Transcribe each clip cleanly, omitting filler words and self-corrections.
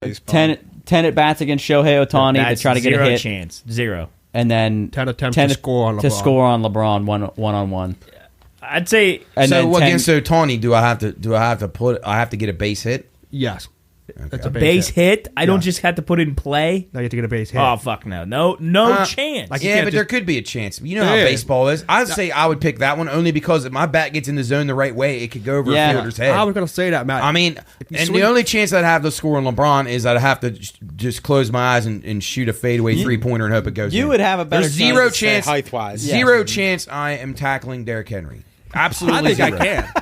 10 at-bats against Shohei Ohtani to try to get a hit. Chance. Zero. And then 10 attempts to score on LeBron one-on-one. I'd say. And so against Ohtani, do I have to get a base hit? Yes. Okay. That's a base hit? I don't just have to put it in play? No, you have to get a base hit. Oh, fuck no. No chance. But there could be a chance. You know how baseball is. I'd say I would pick that one only because if my bat gets in the zone the right way, it could go over a fielder's head. I was going to say that, Matt. I mean, and the only chance I'd have to score on LeBron is I'd have to just close my eyes and shoot a fadeaway three-pointer and hope it goes in. You would have a better There's zero chance. Height-wise. Zero chance I am tackling Derrick Henry. Absolutely zero. I think I can.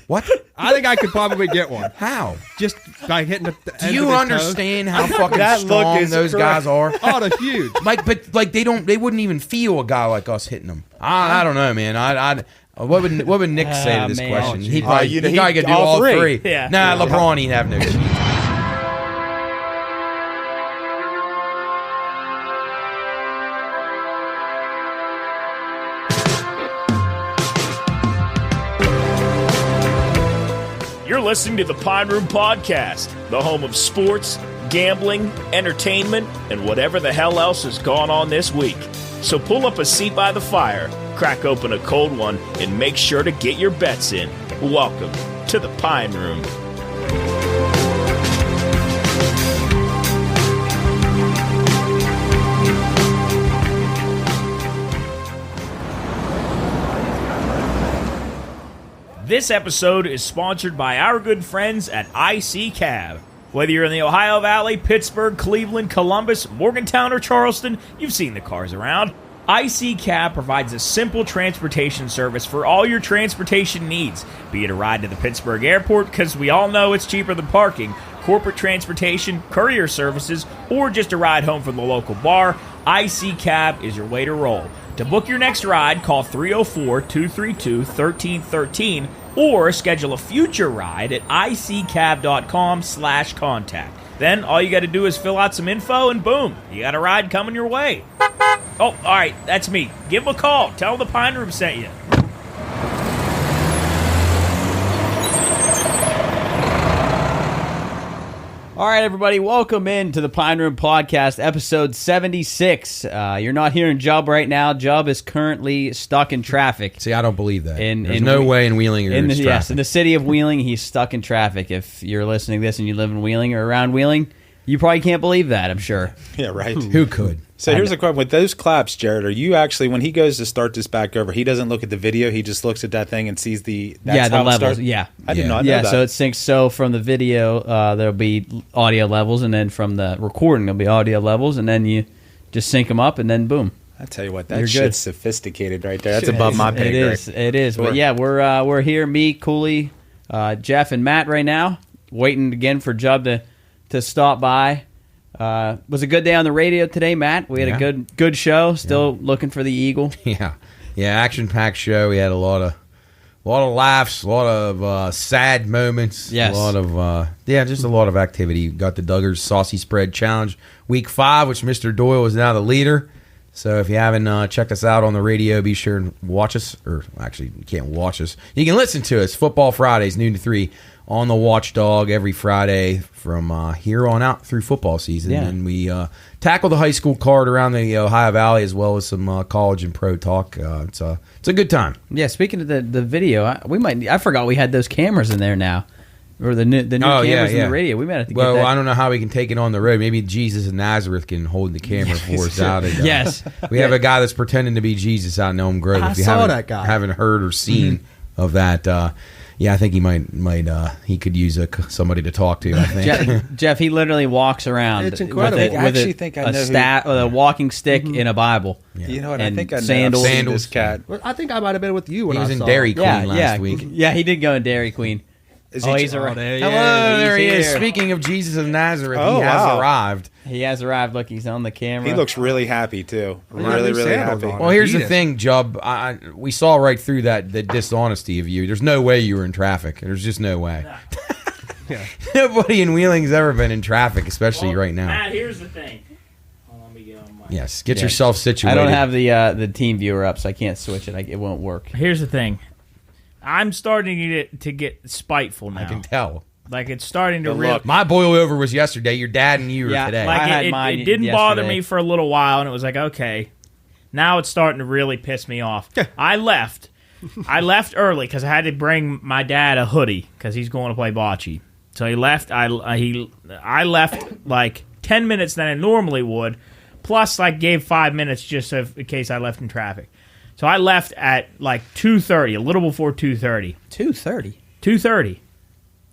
What? I think I could probably get one. How? Just by hitting the Do you understand how fucking strong those guys are? Oh, they're huge. But they wouldn't even feel a guy like us hitting them. I don't know, man. What would Nick say to this question? He probably could do all three. Yeah. Nah, LeBron he'd have no chance. You're listening to the Pine Room Podcast, the home of sports, gambling, entertainment, and whatever the hell else has gone on this week. So pull up a seat by the fire, crack open a cold one, and make sure to get your bets in. Welcome to the Pine Room. This episode is sponsored by our good friends at IC Cab. Whether you're in the Ohio Valley, Pittsburgh, Cleveland, Columbus, Morgantown, or Charleston, you've seen the cars around. IC Cab provides a simple transportation service for all your transportation needs, be it a ride to the Pittsburgh airport, because we all know it's cheaper than parking, corporate transportation, courier services, or just a ride home from the local bar. IC Cab is your way to roll. To book your next ride, call 304-232-1313 or schedule a future ride at iccab.com/contact. Then all you got to do is fill out some info and boom, you got a ride coming your way. Oh, all right, that's me. Give them a call. Tell them the Pine Room sent you. All right, everybody, welcome in to the Pine Room Podcast, episode 76. You're not hearing Jubb right now. Jubb is currently stuck in traffic. See, I don't believe that. There's no way in Wheeling you're in the city of Wheeling, he's stuck in traffic. If you're listening to this and you live in Wheeling or around Wheeling, you probably can't believe that, I'm sure. Yeah, right. Who could? So here's a question. With those claps, Jarrett, are you actually, when he goes to start this back over, he doesn't look at the video, he just looks at that thing and sees the levels. Yeah. I did not know that. So it syncs. So from the video, there'll be audio levels, and then from the recording, there'll be audio levels, and then you just sync them up, and then boom. I tell you what, that shit's sophisticated right there. That's above my pay grade. It is. Sure. But yeah, we're here, me, Cooley, Jeff, and Matt right now, waiting again for Jubb to stop by. Was a good day on the radio today, Matt. We had a good show. Still looking for the Eagle. Yeah, action-packed show. We had a lot of laughs, a lot of sad moments. Yes, a lot of just a lot of activity. Got the Duggars Saucy Spread Challenge Week 5, which Mr. Doyle is now the leader. So if you haven't checked us out on the radio, be sure and watch us. Or actually, you can't watch us. You can listen to us. Football Fridays, noon to 3. On the Watchdog every Friday from here on out through football season. Yeah. And we tackle the high school card around the Ohio Valley as well as some college and pro talk. It's a good time. Yeah, speaking of the video, I forgot we had those cameras in there now. Or the new cameras in the radio. We might have to get that. I don't know how we can take it on the road. Maybe Jesus of Nazareth can hold the camera for us out. And, yes. We have a guy that's pretending to be Jesus out in Elm Grove. I saw that guy. Haven't heard or seen of that. I think he might. He could use somebody to talk to. I think Jeff. He literally walks around. It's incredible. With a walking stick in a Bible. Yeah. You know what? I think I know sandals. This cat. Well, I think I might have been with you when he was I in saw Dairy Queen last week. Yeah, he did go in Dairy Queen. He's arrived. Hello, there he is. Speaking of Jesus of Nazareth, he has arrived. He has arrived. Look, he's on the camera. He looks really happy, too. Really happy. Well, here's the thing, Jubb. We saw right through that dishonesty of you. There's no way you were in traffic. There's just no way. Yeah. Nobody in Wheeling's ever been in traffic, especially right now. Matt, here's the thing. Let me get on my... Yes, get yourself situated. I don't have the team viewer up, so I can't switch it. It won't work. Here's the thing. I'm starting to get spiteful now. I can tell. Like it's starting to But really. look, My boil over was yesterday. Your dad and you were Yeah, today. I had Like mine it didn't bother yesterday. me for a little while, and it was like, okay, now it's starting to really piss me off. I left early because I had to bring my dad a hoodie because he's going to play bocce. So he left. I left like 10 minutes than I normally would, plus like gave 5 minutes just in case I left in traffic. So I left at like 2:30, a little before 2:30. 2:30. 2:30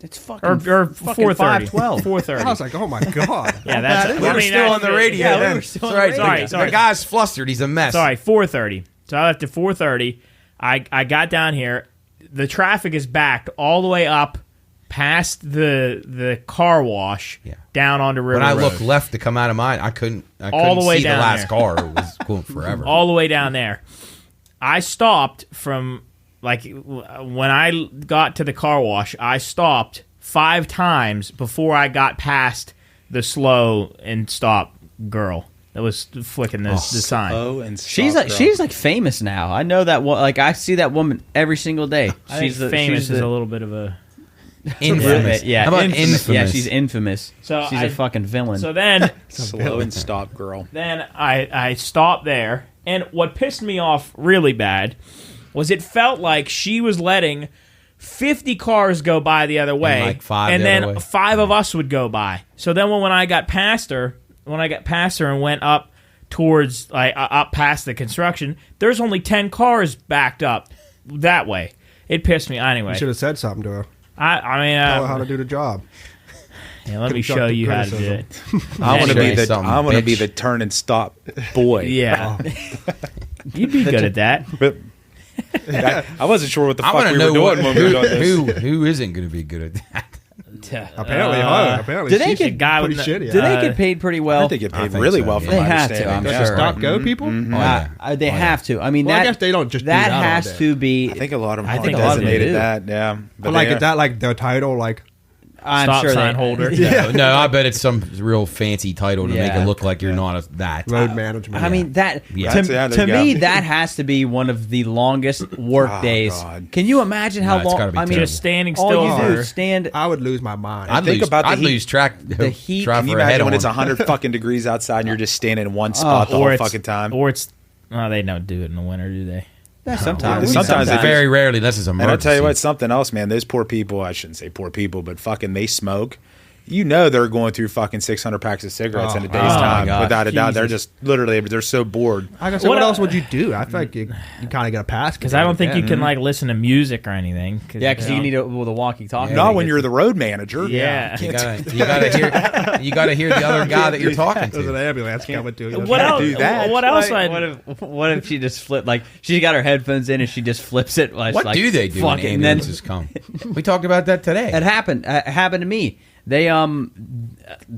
It's fucking or fucking 4:30. 5:12. 4:30. I was like, oh my god. Yeah, that's. we were still on the radio. Yeah, we then. were still on Sorry, the radio. Sorry. The guy's flustered. He's a mess. Sorry, 4:30. So I left at 4:30. I got down here. The traffic is backed all the way up past the car wash down onto River When I Road. looked left to come out of mine, I couldn't All the way see the down last there. car. It was going forever. all the way down there. I stopped from like when I got to the car wash. I stopped 5 times before I got past the slow and stop girl that was flicking the sign. Oh, and She's stop, like girl. she's like famous now. I know that one. Like I see that woman every single day. I think famous is a little bit of a. Infamous. Yeah, How about infamous. infamous? Yeah, she's infamous. So she's a fucking villain. So then. slow and stop, girl. Then I stopped there, and what pissed me off really bad was it felt like she was letting 50 cars go by the other way, like 5 and the then other way. 5 of us would go by. So then when I got past her, and went up towards up past the construction, there's only 10 cars backed up that way. It pissed me anyway. You should have said something to her. I mean, Tell her how to do the job. yeah, let me show constructive you how to do it. criticism. I want to Anyway. be the Something, I want to be bitch. the turn and stop boy. Yeah, you'd be good at that. But I wasn't sure what the I fuck want we to were know doing when we were doing this. who isn't going to be good at that. Apparently, apparently, do they she's get guy pretty with shitty. Do they at it. get paid pretty I well? think they get I paid think really so, well yeah. from They my have to, understanding. I'm Does the sure. stock go people? Oh, yeah. They have to. I mean, Well, I that, guess they don't just do that that all has day. to be. I think a lot of them I have think a lot of them designated do. that. Yeah, But like, they- is that like the title? Like, I'm Stop sure sign they, holder. No, I bet it's some real fancy title to make Yeah. it look like you're not that. road management. I mean that Yeah. to, There to you me go. that has to be one of the longest work Oh, days. God. Can you imagine how No, it's long? gotta be I mean, terrible. Just standing all still you do for is stand. I would lose my mind. I'd think lose, about the I'd heat. lose track. The heat- Try Can you for a head imagine when on. it's 100 fucking degrees outside and you're just standing in one spot the or whole it's fucking time? Or it's they don't do it in the winter, do they? Yeah, sometimes. Sometimes they Very rarely. This is And emergency. I'll tell you what, something else, man. Those poor people, I shouldn't say poor people, but fucking they smoke. You know they're going through fucking 600 packs of cigarettes in a day's time. gosh. Without a doubt. They're Jesus. just literally, they're so bored. I guess what What else el- would you do? I feel like you kind of get a pass Because I don't think you can like listen to music or anything. Yeah, because you need a walkie-talkie. Not when you're the road manager. Yeah. You gotta hear the other guy that you're talking There's an to. ambulance coming to you. What else? do that. What else? Like, what if she just flipped? Like she got her headphones in and she just flips it. Like, What like, do they do when fuck it, and then ambulances come? We talked about that today. it happened. It happened to me. They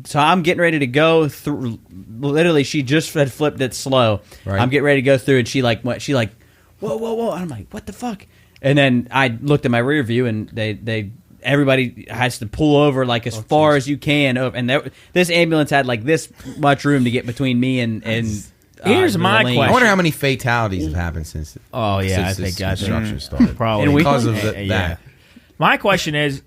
so I'm getting ready to go through. Literally, she just had flipped it slow. Right. I'm getting ready to go through, and she like whoa, whoa, whoa. And I'm like, what the fuck? And then I looked at my rear view, and everybody has to pull over like as far as you can. And this ambulance had like this much room to get between me and. Here's my the lane. I question. wonder how many fatalities have happened since. Oh, yeah, since I this think- construction started. Probably. And we- because of Yeah. that. My question is,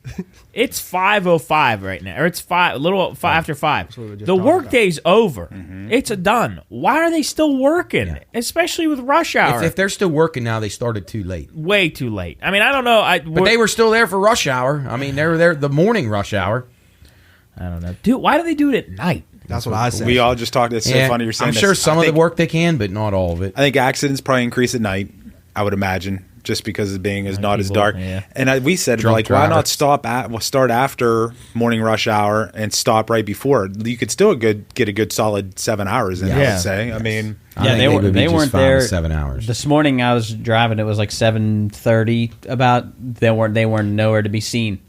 it's 5:05 right now, or it's after 5. we were just The talking workday's over. It's done. Why are they still working? Especially with rush hour. If they're still working now, they started too late. Way too late. I mean, I don't know. But they were still there for rush hour. I mean, they were there the morning rush hour. I don't know. Dude, why do they do it at night? That's what I said. We all just talked. It's so funny you're saying I'm this. sure some I of think- the work they can, but not all of it. I think accidents probably increase at night, I would imagine, just because of being not as people, dark. yeah. And we said, Drunk like, why not drivers. start after morning rush hour and stop right before? You could still get a good solid 7 hours in, I Yeah. would say. I mean, I Yeah, think they would be they just weren't fine there. with 7 hours. This morning I was driving. It was like 7:30. About they weren't nowhere to be seen.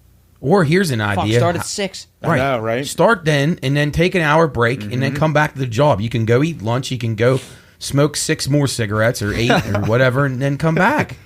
Or here's an Fuck, idea. start at 6. I know, right? Start then, and then take an hour break, and then come back to the job. You can go eat lunch. You can go smoke 6 more cigarettes or 8 or whatever, and then come back.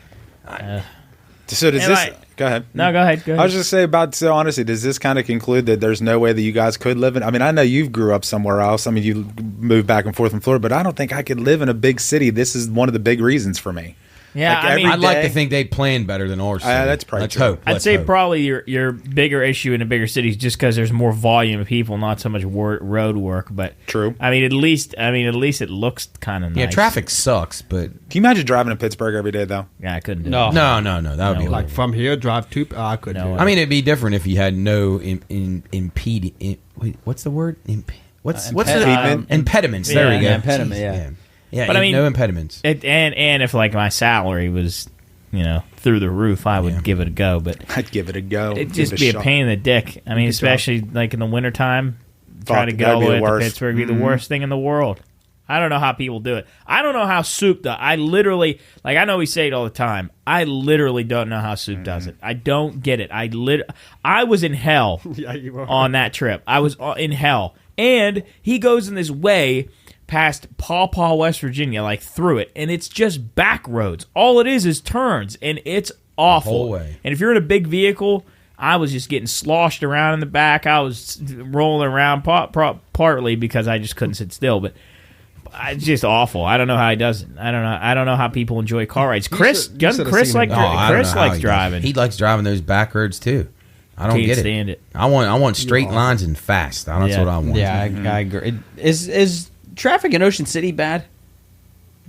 So does And this... I- Go ahead. No, go ahead. Go ahead. I was just say about, so honestly, does this kind of conclude that there's no way that you guys could live in? I mean, I know you grew up somewhere else. I mean, you moved back and forth from Florida, but I don't think I could live in a big city. This is one of the big reasons for me. Yeah, Like, I mean, I'd like to think they plan better than ours. That's probably Let's true. hope. I'd Let's say hope. probably your bigger issue in the bigger cities just because there's more volume of people, not so much road work. But True. I mean, at least it looks kind of nice. Yeah, traffic sucks, but Can you imagine driving to Pittsburgh every day, though? Yeah, I couldn't do No. it. no, that would be Like from here, drive to. I couldn't. No, do it. I mean, it'd be different if you had no wait, what's the word? What's the impediments? There Yeah, we go. impediment, Jeez, yeah. But I mean, no impediments. And if like my salary was, through the roof, I would give it a go. But I'd give it a go. it'd Give just it be a shot. pain in the dick. I mean, especially like in the wintertime, trying to get all the way to Pittsburgh would be the worst thing in the world. I don't know how people do it. I don't know how Soup does. I literally, I know we say it all the time. I literally don't know how Soup does it. I don't get it. I was in hell Yeah, you were. on that trip. I was in hell. And he goes in this way past Paw Paw, West Virginia, like through it, and it's just back roads. All it is turns, and it's awful. whole way. And if you're in a big vehicle, I was just getting sloshed around in the back. I was rolling around partly because I just couldn't sit still, but it's just awful. I don't know how he does it. I don't know how people enjoy car rides. Chris you should have Chris seen like him. Oh, I don't Chris know how likes he does it. driving. He likes driving those back roads too. I don't Can't get stand it. I want straight lines and fast. That's Yeah. what I want. Yeah, I agree. Is traffic in Ocean City bad?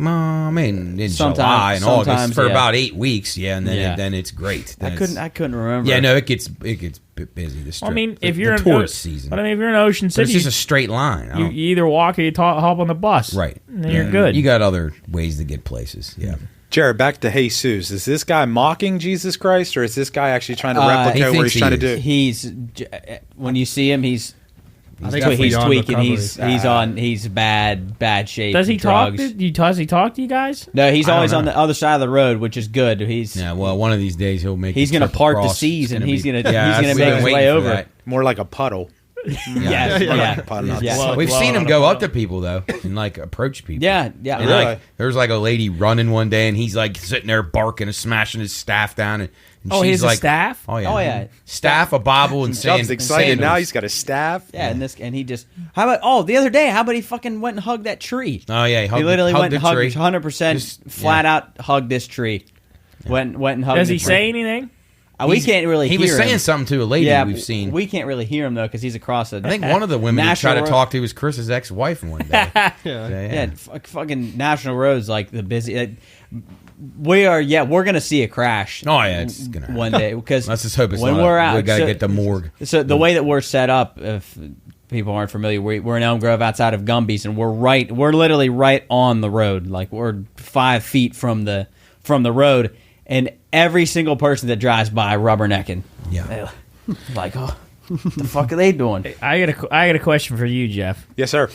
I mean, in Sometimes- July and August sometimes, for yeah. about 8 weeks, and then Yeah. then it's great. Then I couldn't remember. Yeah, no, it gets bit busy. The strip. Well, I mean, if the you're in tourist season, but I mean, if you're in Ocean but City, it's just a straight line. I you don't- either walk or you hop on the bus. right, And then you're good. You got other ways to get places. Yeah, Jared, back to Jesus. Is this guy mocking Jesus Christ, or is this guy actually trying to He replicate what thinks he's trying to he do? When you see him, he's definitely on tweaking. recovery. He's bad shape. Does he talk? drugs. Does he talk to you guys? No, he's I don't always on know. the other side of the road, which is good. yeah. Well, one of these days he'll make. He's the gonna trip part the across. seas It's and be- he's gonna Yeah, make we've been his waiting way for over. that. More like a puddle. Yeah, More yeah. like a puddle. not Yeah. slow. We've Slow seen him on go a up to people though and like approach people. Yeah. And Really? like, there's like a lady running one day, and he's like sitting there barking and smashing his staff down. And Oh, he she's has a like, staff? Oh yeah, Oh, yeah. staff, a Bible, and Chubb's sand. excited now. sandals. He's got a staff. Yeah, and he just the other day, how about he fucking went and hugged that tree? Oh yeah, He literally went and hugged tree. 100% Just- flat yeah. out hugged this tree. Went and hugged. Does the he tree. say anything? We can't really. He hear was saying him. something to a lady Yeah, we've seen. We can't really hear him though because he's across the. I think one of the women he National tried to Road- talk to was Chris's ex-wife one day. Yeah, fucking national roads like the busy. We're gonna see a crash. Oh yeah, it's gonna happen. one day because Let's just hope it's when not. we're out. We gotta so- get the morgue. So the way that we're set up, if people aren't familiar, we're in Elm Grove outside of Gumby's, and we're literally right on the road. Like we're 5 feet from the road, and every single person that drives by rubbernecking. Yeah. Like, oh, what the fuck are they doing? I got a question for you, Jeff. Yes, sir.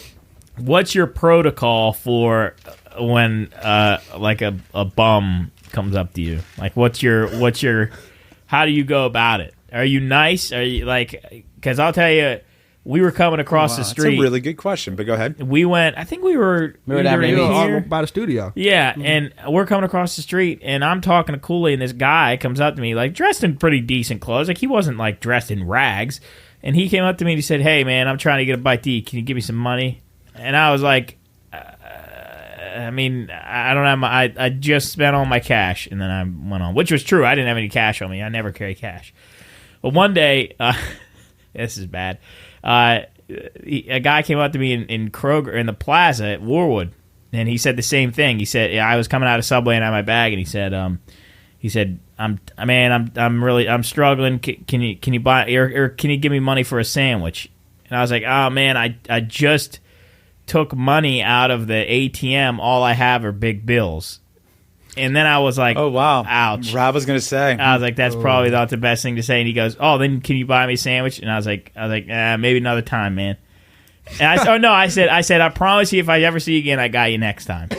What's your protocol for when like a bum comes up to you? Like, what's your how do you go about it? Are you nice? Are you like? Because I'll tell you, we were coming across the That's street. a really good question, but go ahead. We went. I think we were Remember either that in maybe? here- By the studio. Yeah, and we're coming across the street, and I'm talking to Cooley, and this guy comes up to me, like, dressed in pretty decent clothes. Like, he wasn't, like, dressed in rags. And he came up to me and he said, "Hey, man, I'm trying to get a bite to eat. Can you give me some money?" And I was like, I mean, I don't have my... I just spent all my cash, and then I went on. Which was true. I didn't have any cash on me. I never carry cash. But one day... this is bad. A guy came up to me in Kroger in the plaza at Warwood, and he said the same thing. He said, I was coming out of Subway and I had my bag, and he said, I'm struggling. Can you buy or can you give me money for a sandwich?" And I was like, "Oh man, I just took money out of the ATM. All I have are big bills." And then I was like, Oh wow! Ouch. Rob was going to say. I was like, "That's probably not the best thing to say." And he goes, "Oh, then can you buy me a sandwich?" And I was like, maybe another time, man. And I said, "I promise you, if I ever see you again, I got you next time."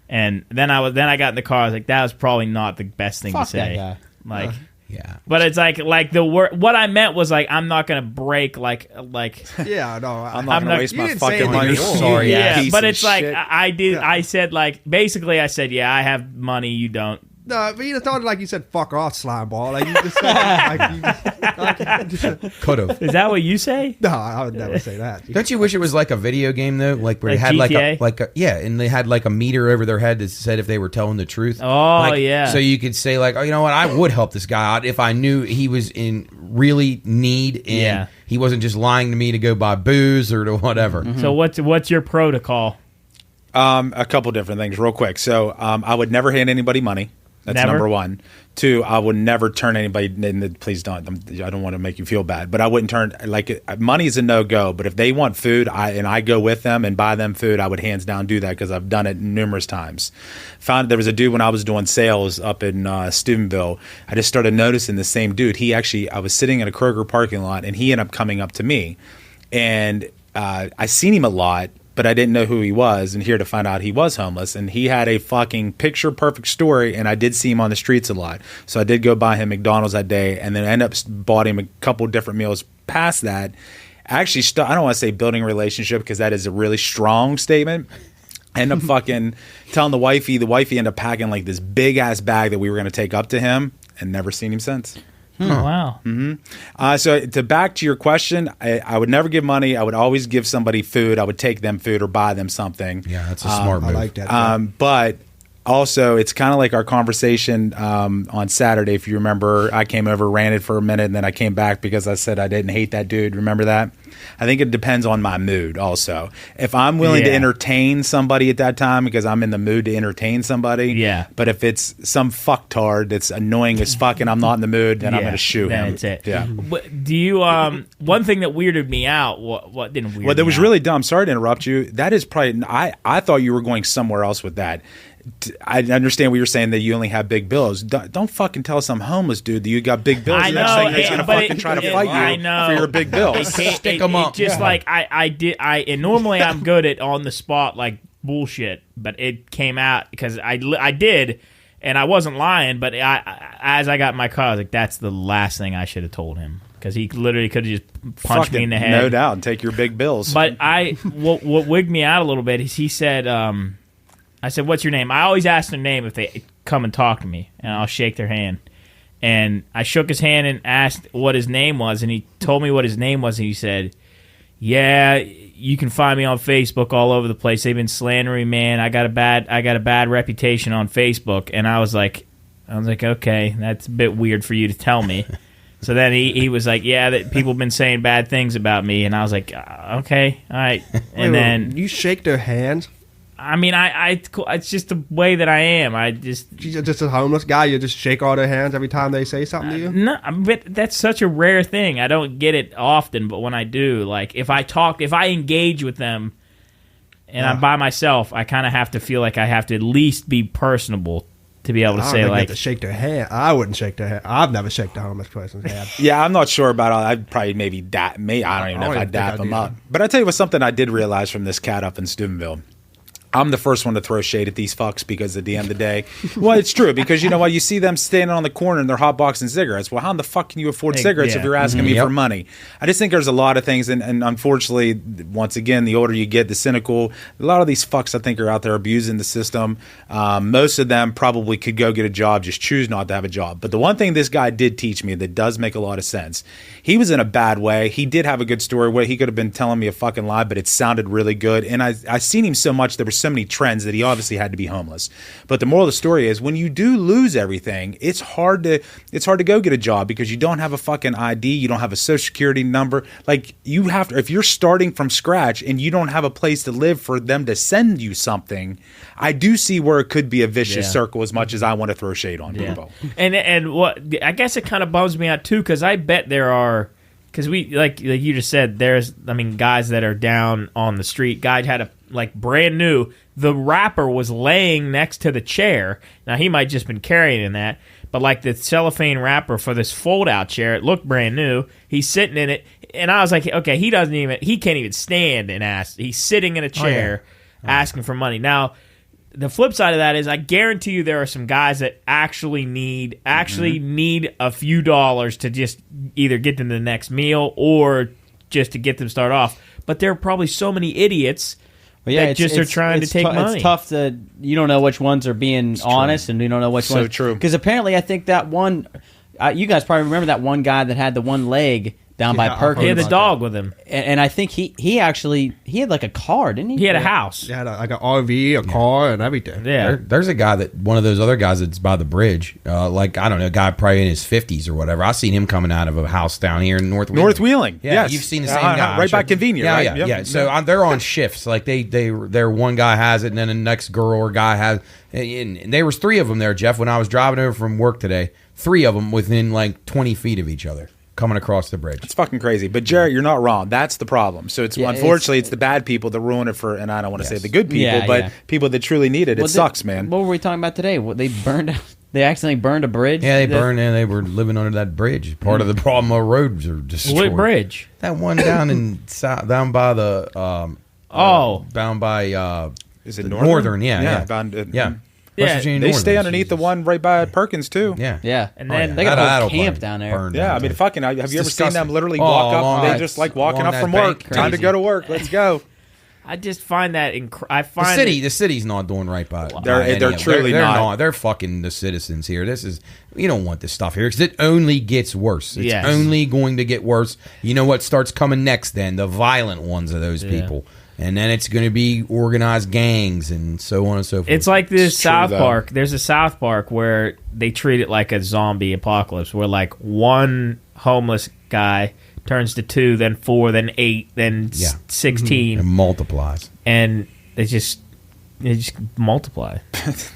And then I got in the car. I was like, "That was probably not the best thing Fuck to say." that guy. Like, Yeah. but it's like the word. What I meant was like, I'm not gonna break like. Yeah, no. I'm not going to waste you my didn't say fucking anything money. wrong. Sorry, Yeah, piece but of it's like shit. I did. Yeah. I said like basically I said, "Yeah, I have money. You don't." No, but it's not like you said "fuck off, slime ball." Like you just said, Could have. Is that what you say? no, I would never say that. Don't you wish it was like a video game though, like where Like they had GTA? like a yeah, and they had like a meter over their head that said if they were telling the truth. Oh, Like, yeah. So you could say like, oh, you know what, I would help this guy out if I knew he was in really need and he wasn't just lying to me to go buy booze or to whatever. So what's your protocol? A couple different things, real quick. So I would never hand anybody money. That's Never? number one. Two, I would never turn anybody. Please don't. I don't want to make you feel bad, but I wouldn't turn money is a no go. But if they want food, I go with them and buy them food, I would hands down do that because I've done it numerous times. Found there was a dude when I was doing sales up in Steubenville. I just started noticing the same dude. I was sitting in a Kroger parking lot, and he ended up coming up to me, and I seen him a lot. But I didn't know who he was, and here to find out he was homeless, and he had a fucking picture-perfect story, and I did see him on the streets a lot. So I did go buy him McDonald's that day, and then I ended up bought him a couple different meals past that. Actually, I don't want to say building a relationship because that is a really strong statement. I ended up fucking telling the wifey ended up packing like this big-ass bag that we were going to take up to him, and never seen him since. Wow. So to back to your question, I would never give money. I would always give somebody food. I would take them food or buy them something. Yeah, that's a smart move. I like that. But also, it's kind of like our conversation on Saturday. If you remember, I came over, ranted for a minute, and then I came back because I said I didn't hate that dude. Remember that? I think it depends on my mood also. If I'm willing to entertain somebody at that time because I'm in the mood to entertain somebody. Yeah. But if it's some fucktard that's annoying as fuck and I'm not in the mood, then I'm going to shoot him. That's it. Yeah. But do you one thing that weirded me out, what didn't weird Well, that me was out? really dumb. Sorry to interrupt you. That is probably I thought you were going somewhere else with that. I understand what you're saying that you only have big bills. Don't fucking tell some homeless dude that you got big bills. I The next know, thing he's gonna but fucking try to I fight you know. for your big bills. Stick them up. Just like and normally I'm good at on the spot like bullshit, but it came out because I did, and I wasn't lying. But as I got in my car, I was like, that's the last thing I should have told him because he literally could have just punched me in the head. No doubt, and take your big bills. But what wigged me out a little bit is he said, I said, what's your name? I always ask their name if they come and talk to me, and I'll shake their hand. And I shook his hand and asked what his name was, and he told me what his name was, and he said, yeah, you can find me on Facebook all over the place. They've been slandering me, man. I got a bad reputation on Facebook. And I was like, okay, that's a bit weird for you to tell me. So then he was like, yeah, that people have been saying bad things about me. And I was like, okay, all right. And then you shake their hands. I mean, it's just the way that I am. You're just a homeless guy. You just shake all their hands every time they say something to you. No, but that's such a rare thing. I don't get it often, but when I do, like if I engage with them, and I'm by myself, I kind of have to feel like I have to at least be personable to be able to say like to shake their hand. I wouldn't shake their hand. I've never shaken a homeless person's hand. Yeah, I'm not sure about all. I'd probably maybe dap. I don't even know if I'd dap them up. But I tell you what, something I did realize from this cat up in Steubenville. I'm the first one to throw shade at these fucks because at the end of the day, well, it's true because you know what? You see them standing on the corner and they're hotboxing cigarettes. Well, how in the fuck can you afford cigarettes if you're asking me for money? I just think there's a lot of things, and unfortunately, once again, the older you get, the cynical. A lot of these fucks, I think, are out there abusing the system. Most of them probably could go get a job, just choose not to have a job. But the one thing this guy did teach me that does make a lot of sense, he was in a bad way. He did have a good story where he could have been telling me a fucking lie, but it sounded really good. And I seen him so much, there were so many trends that he obviously had to be homeless. But the moral of the story is when you do lose everything, it's hard to go get a job because you don't have a fucking ID, you don't have a social security number. Like you have to, if you're starting from scratch and you don't have a place to live for them to send you something, I do see where it could be a vicious circle as much as I want to throw shade on people. And what I guess it kind of bums me out too because I bet there are. Because we like you just said, there's guys that are down on the street. Guy had brand new. The wrapper was laying next to the chair. Now he might just been carrying that, but like the cellophane wrapper for this fold out chair, it looked brand new. He's sitting in it, and I was like, okay, he can't even stand and ask. He's sitting in a chair asking for money. Now the flip side of that is I guarantee you there are some guys that actually need a few dollars to just either get them the next meal or just to get them started off. But there are probably so many idiots But yeah, that just are trying to take money. It's tough to, you don't know which ones are being honest, and you don't know which ones. So true. Because apparently, I think that one, you guys probably remember that one guy that had the one leg down by Perkins. He had the dog with him. And I think he had like a car, didn't he? He had a house. He had like an RV, a car, and everything. Yeah. There's a guy one of those other guys that's by the bridge, like, I don't know, a guy probably in his 50s or whatever. I seen him coming out of a house down here in North Wheeling. Yeah, yes. You've seen the same guy. Right by Convenient, yeah, right? Yeah, Yep. yeah. So they're on shifts. Like, they're one guy has it, and then the next girl or guy has and there was 3 of them there, Jeff, when I was driving over from work today. 3 of them within, like, 20 feet of each other, coming across the bridge. It's fucking crazy. But Jarrett, you're not wrong. That's the problem. So unfortunately it's the bad people that ruin it for, and I don't want to say the good people, but people that truly need it. It sucks, man. What were we talking about today? They burned. They accidentally burned a bridge. Yeah, they burned, and they were living under that bridge. Part of the problem, our roads are destroyed. What bridge? That one down in down by the down by Is it Northern? Yeah. Yeah. West Virginia They Northern. stay underneath the one right by Perkins too. Yeah. And then they got a whole camp down there. Yeah, I mean, fucking. Have you ever disgusting. seen them literally walk up? They just like walking along up from that work. bank. Time to go to work. Let's go. I just find that The city's not doing right by it. They're truly not. They're fucking the citizens here. You don't want this stuff here because it only gets worse. It's only going to get worse. You know what starts coming next then? The violent ones of those people. And then it's going to be organized gangs and so on and so forth. It's like this South Park. There's a South Park where they treat it like a zombie apocalypse, where like one homeless guy turns to 2, then 4, then 8, then 16. It multiplies. And they just multiply.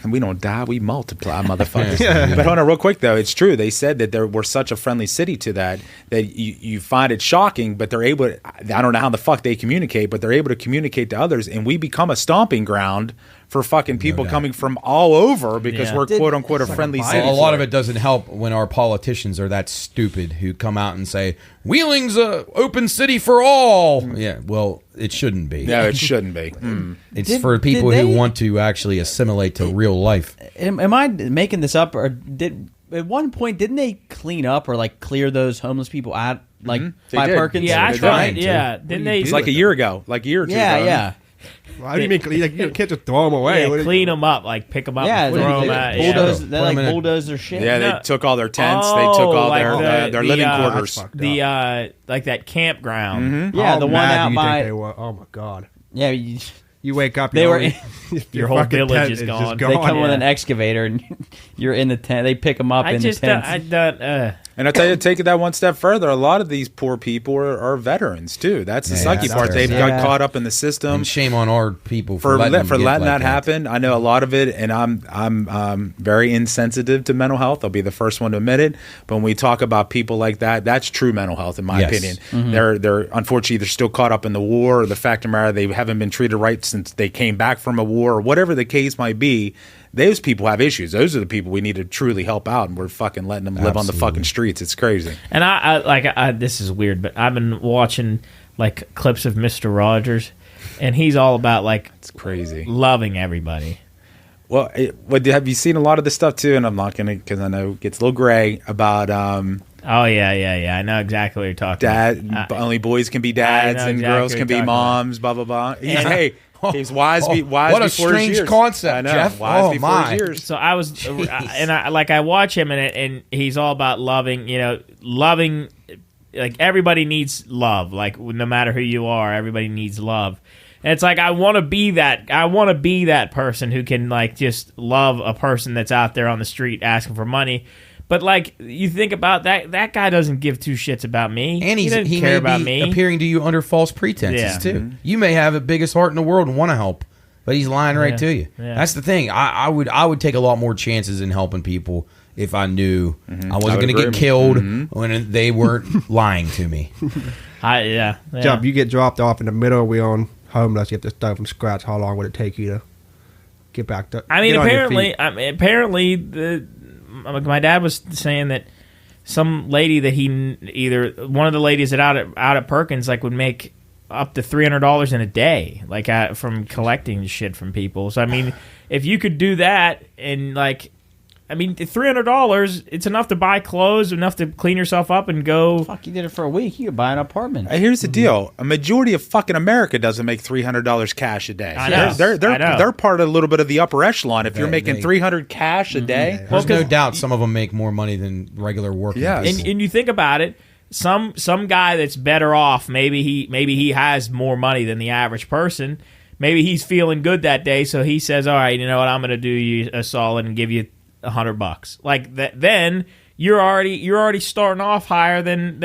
We don't die, we multiply, motherfuckers. But hold on, real quick though, it's true. They said that we're such a friendly city to that you find it shocking, but they're able to, I don't know how the fuck they communicate, but they're able to communicate to others, and we become a stomping ground for fucking people coming from all over because we're quote unquote a friendly city. A lot of it doesn't help when our politicians are that stupid who come out and say Wheeling's a open city for all. Yeah, well, it shouldn't be. No, it shouldn't be. It's for people who want to actually assimilate to real life. Am I making this up, or at one point didn't they clean up or like clear those homeless people out by Perkins? Yeah, I tried. Yeah, didn't they? It's like a year ago, like a year or two ago. Yeah. Why do you mean you can't just throw them away? Yeah, clean them up, like pick them up and throw them out. They bulldoze their shit. Yeah, they took all their tents. They took all their living quarters. Like that campground. Yeah, the one out by. Oh my god. Yeah, you wake up. They were. Your whole village is gone. They come with an excavator, and you're in the tent. They pick them up in the tents. And I tell you, take it that one step further. A lot of these poor people are veterans too. That's the sucky part. They've got caught up in the system. And shame on our people for letting that happen. I know a lot of it, and I'm very insensitive to mental health. I'll be the first one to admit it. But when we talk about people like that, that's true mental health, in my opinion. They're unfortunately they're still caught up in the war. Or the fact of the matter, they haven't been treated right since they came back from a war, or whatever the case might be. Those people have issues. Those are the people we need to truly help out, and we're fucking letting them live on the fucking streets. It's crazy. And I this is weird, but I've been watching like clips of Mr. Rogers, and he's all about like it's crazy loving everybody. Well, have you seen a lot of this stuff too? And I'm not gonna, because I know it gets a little gray about. Oh yeah. I know exactly what you're talking about. Only boys can be dads, and girls can be moms. Blah blah blah. He's wise. What a strange concept, I know. Jeff. Wise before his years. So I was, I watch him, and he's all about loving. Loving. Like everybody needs love. Like no matter who you are, everybody needs love. And it's like I want to be that. I want to be that person who can like just love a person that's out there on the street asking for money. But like you think about that guy doesn't give 2 shits about me, and he doesn't care about me. Appearing to you under false pretenses too. Mm-hmm. You may have the biggest heart in the world and want to help, but he's lying right to you. Yeah. That's the thing. I would take a lot more chances in helping people if I knew I wasn't going to get killed when they weren't lying to me. Jump, you get dropped off in the middle of on homeless. You have to start from scratch. How long would it take you to get back to? I mean, apparently my dad was saying that some lady that one of the ladies that out at Perkins like would make up to $300 in a day, like from collecting shit from people. So I mean, if you could do that and like I mean, $300, it's enough to buy clothes, enough to clean yourself up and go. Fuck, you did it for a week. You could buy an apartment. Here's the deal. A majority of fucking America doesn't make $300 cash a day. I know. They're part of a little bit of the upper echelon. If you're making $300 cash a day. There's no doubt some of them make more money than regular working people. And you think about it, some guy that's better off, maybe he has more money than the average person. Maybe he's feeling good that day, so he says, all right, you know what, I'm going to do you a solid and give you $100. Like that, then you're already starting off higher than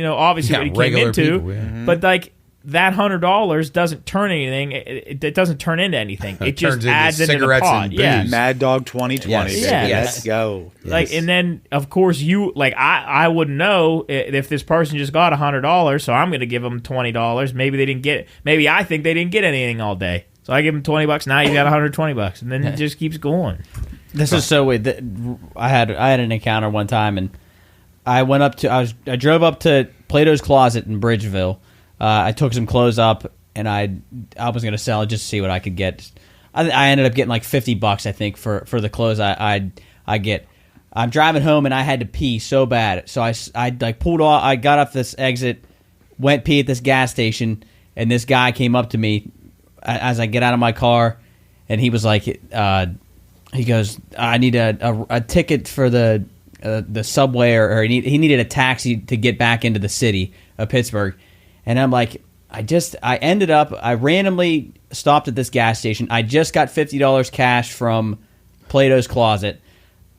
obviously what he came into. People, but like that $100 doesn't turn anything. It doesn't turn into anything. It just adds into the pot. Yeah, Mad Dog 2020. Yes. Let's go. Like, and then of course I wouldn't know if this person just got $100, so I'm going to give them $20. Maybe they didn't get. Maybe I think they didn't get anything all day, so I give them $20. Now you got $120, and then it just keeps going. This is so weird. I had an encounter one time, and I drove up to Plato's Closet in Bridgeville. I took some clothes up, and I was going to sell it just to see what I could get. I ended up getting like $50, I think, for the clothes I get. I'm driving home, and I had to pee so bad, so I like pulled off. I got off this exit, went pee at this gas station, and this guy came up to me as I get out of my car, and he was like, he goes, I need a ticket for the subway, or he needed a taxi to get back into the city of Pittsburgh. And I'm like, I randomly stopped at this gas station. I just got $50 cash from Plato's Closet.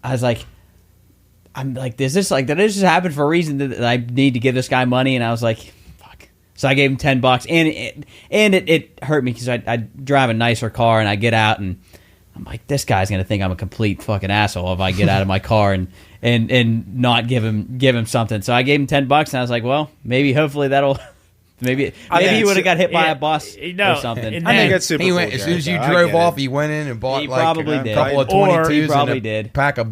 I was like, did this just happen for a reason that I need to give this guy money? And I was like, fuck. So I gave him $10, and it hurt me because I drive a nicer car, and I get out, and I'm like, this guy's gonna think I'm a complete fucking asshole if I get out of my car and not give him something. So I gave him $10, and I was like, well, hopefully that'll. Maybe he would have got hit by a bus or something. I think that's super cool. As soon as you drove off, he went in and bought a couple of 22s and a pack of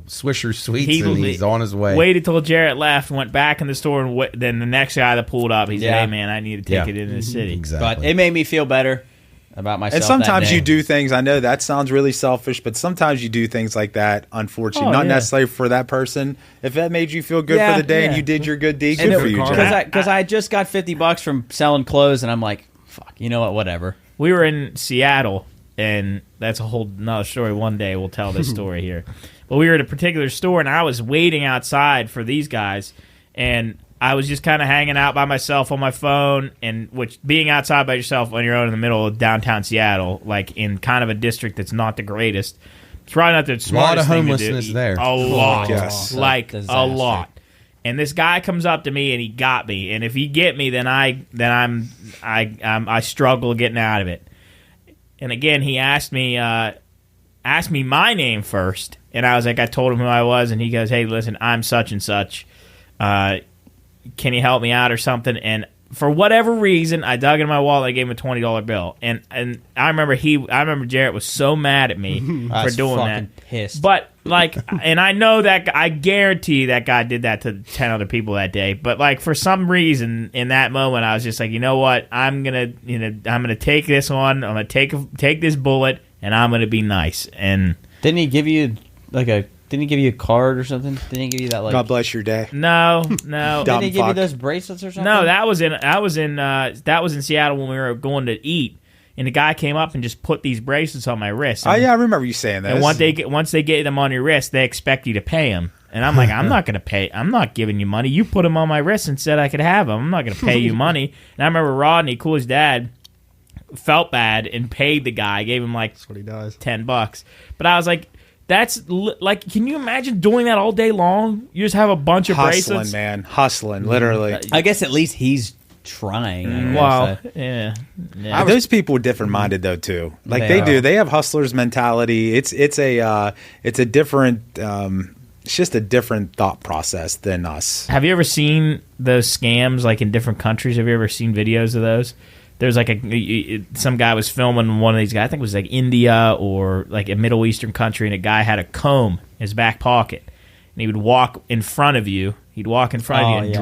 Swisher Sweets, and he's on his way. Waited till Jarrett left, went back in the store, and then the next guy that pulled up, he said, hey, man, I need a ticket into the city. Exactly. But it made me feel better about myself. And sometimes you do things, I know that sounds really selfish, but sometimes you do things like that, unfortunately, not necessarily for that person. If that made you feel good for the day and you did your good deed, good for you, because I just got $50 from selling clothes, and I'm like, fuck, you know what, whatever. We were in Seattle, and that's a whole nother story. One day we'll tell this story here. But we were at a particular store, and I was waiting outside for these guys, and I was just kind of hanging out by myself on my phone, and which being outside by yourself on your own in the middle of downtown Seattle, like in kind of a district that's not the greatest, it's probably not the smartest thing to do. A lot of homelessness there. A lot. Yes. Like a lot. And this guy comes up to me, and he got me. And if he get me, then I struggle getting out of it. And again, he asked me my name first, and I was like, I told him who I was, and he goes, hey, listen, I'm such and such. Can you help me out or something? And for whatever reason, I dug in my wallet and I gave him a $20 bill. And I remember Jarrett was so mad at me for doing that. Pissed. But like, and I know that I guarantee that guy did that to 10 other people that day. But like, for some reason in that moment, I was just like, you know what? I'm gonna take this on. I'm gonna take this bullet, and I'm gonna be nice. And didn't he give you Didn't he give you a card or something? Didn't he give you that God bless your day? No. Didn't he give you those bracelets or something? No, that was in Seattle when we were going to eat, and the guy came up and just put these bracelets on my wrist. Oh yeah, I remember you saying that. And once they get them on your wrist, they expect you to pay them. And I'm like, I'm not going to pay. I'm not giving you money. You put them on my wrist and said I could have them. I'm not going to pay you money. And I remember Rodney, Cooley's dad, felt bad and paid the guy. Gave him like that's what he does. $10. But I was like, that's like, can you imagine doing that all day long? You just have a bunch of bracelets, man, hustling, literally. I guess at least he's trying. Wow, yeah. Those people are different minded though too. Like they do. They have hustlers mentality. It's a different. It's just a different thought process than us. Have you ever seen those scams like in different countries? Have you ever seen videos of those? There's like some guy was filming one of these guys. I think it was like India or like a Middle Eastern country, and a guy had a comb in his back pocket, and he would walk in front of you. He'd walk in front of you and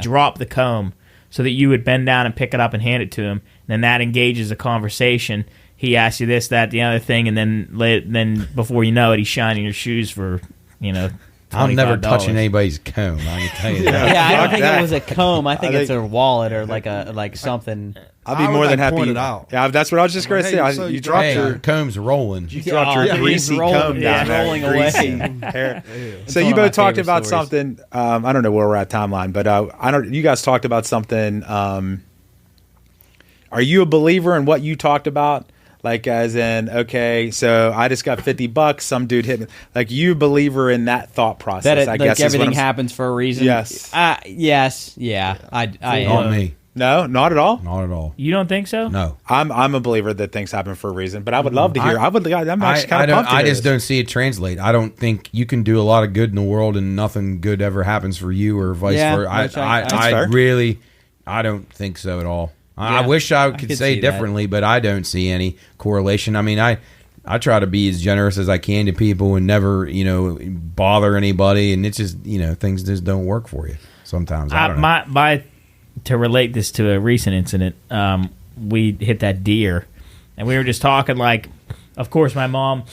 drop the comb so that you would bend down and pick it up and hand it to him. And then that engages a conversation, he asks you this, that, the other thing, and then before you know it, he's shining your shoes for I'm never touching anybody's comb. I can tell you that. Yeah, I don't think it was a comb. I think it's a wallet or like something. I'll be more than happy. Point it out. Yeah, that's what I was just going to say. You dropped your comb's rolling. You dropped your greasy comb down there. Rolling greasy hair. So you both talked about something. I don't know where we're at timeline, but I don't. You guys talked about something. Are you a believer in what you talked about? Like as in, okay, so I just got $50. Some dude hit me. Like you a believer in that thought process? I guess everything happens for a reason. Yes. Yes. Yeah. I Not me. No, not at all. Not at all. You don't think so? No. I'm a believer that things happen for a reason, but I would love to hear. I'm actually kind of pumped. I just don't see it translate. I don't think you can do a lot of good in the world and nothing good ever happens for you or vice versa. I don't think so at all. I wish I could say differently, but I don't see any correlation. I mean, I try to be as generous as I can to people and never, bother anybody. And it's just, things just don't work for you sometimes. I don't know. To relate this to a recent incident, we hit that deer, and we were just talking like, of course, my mom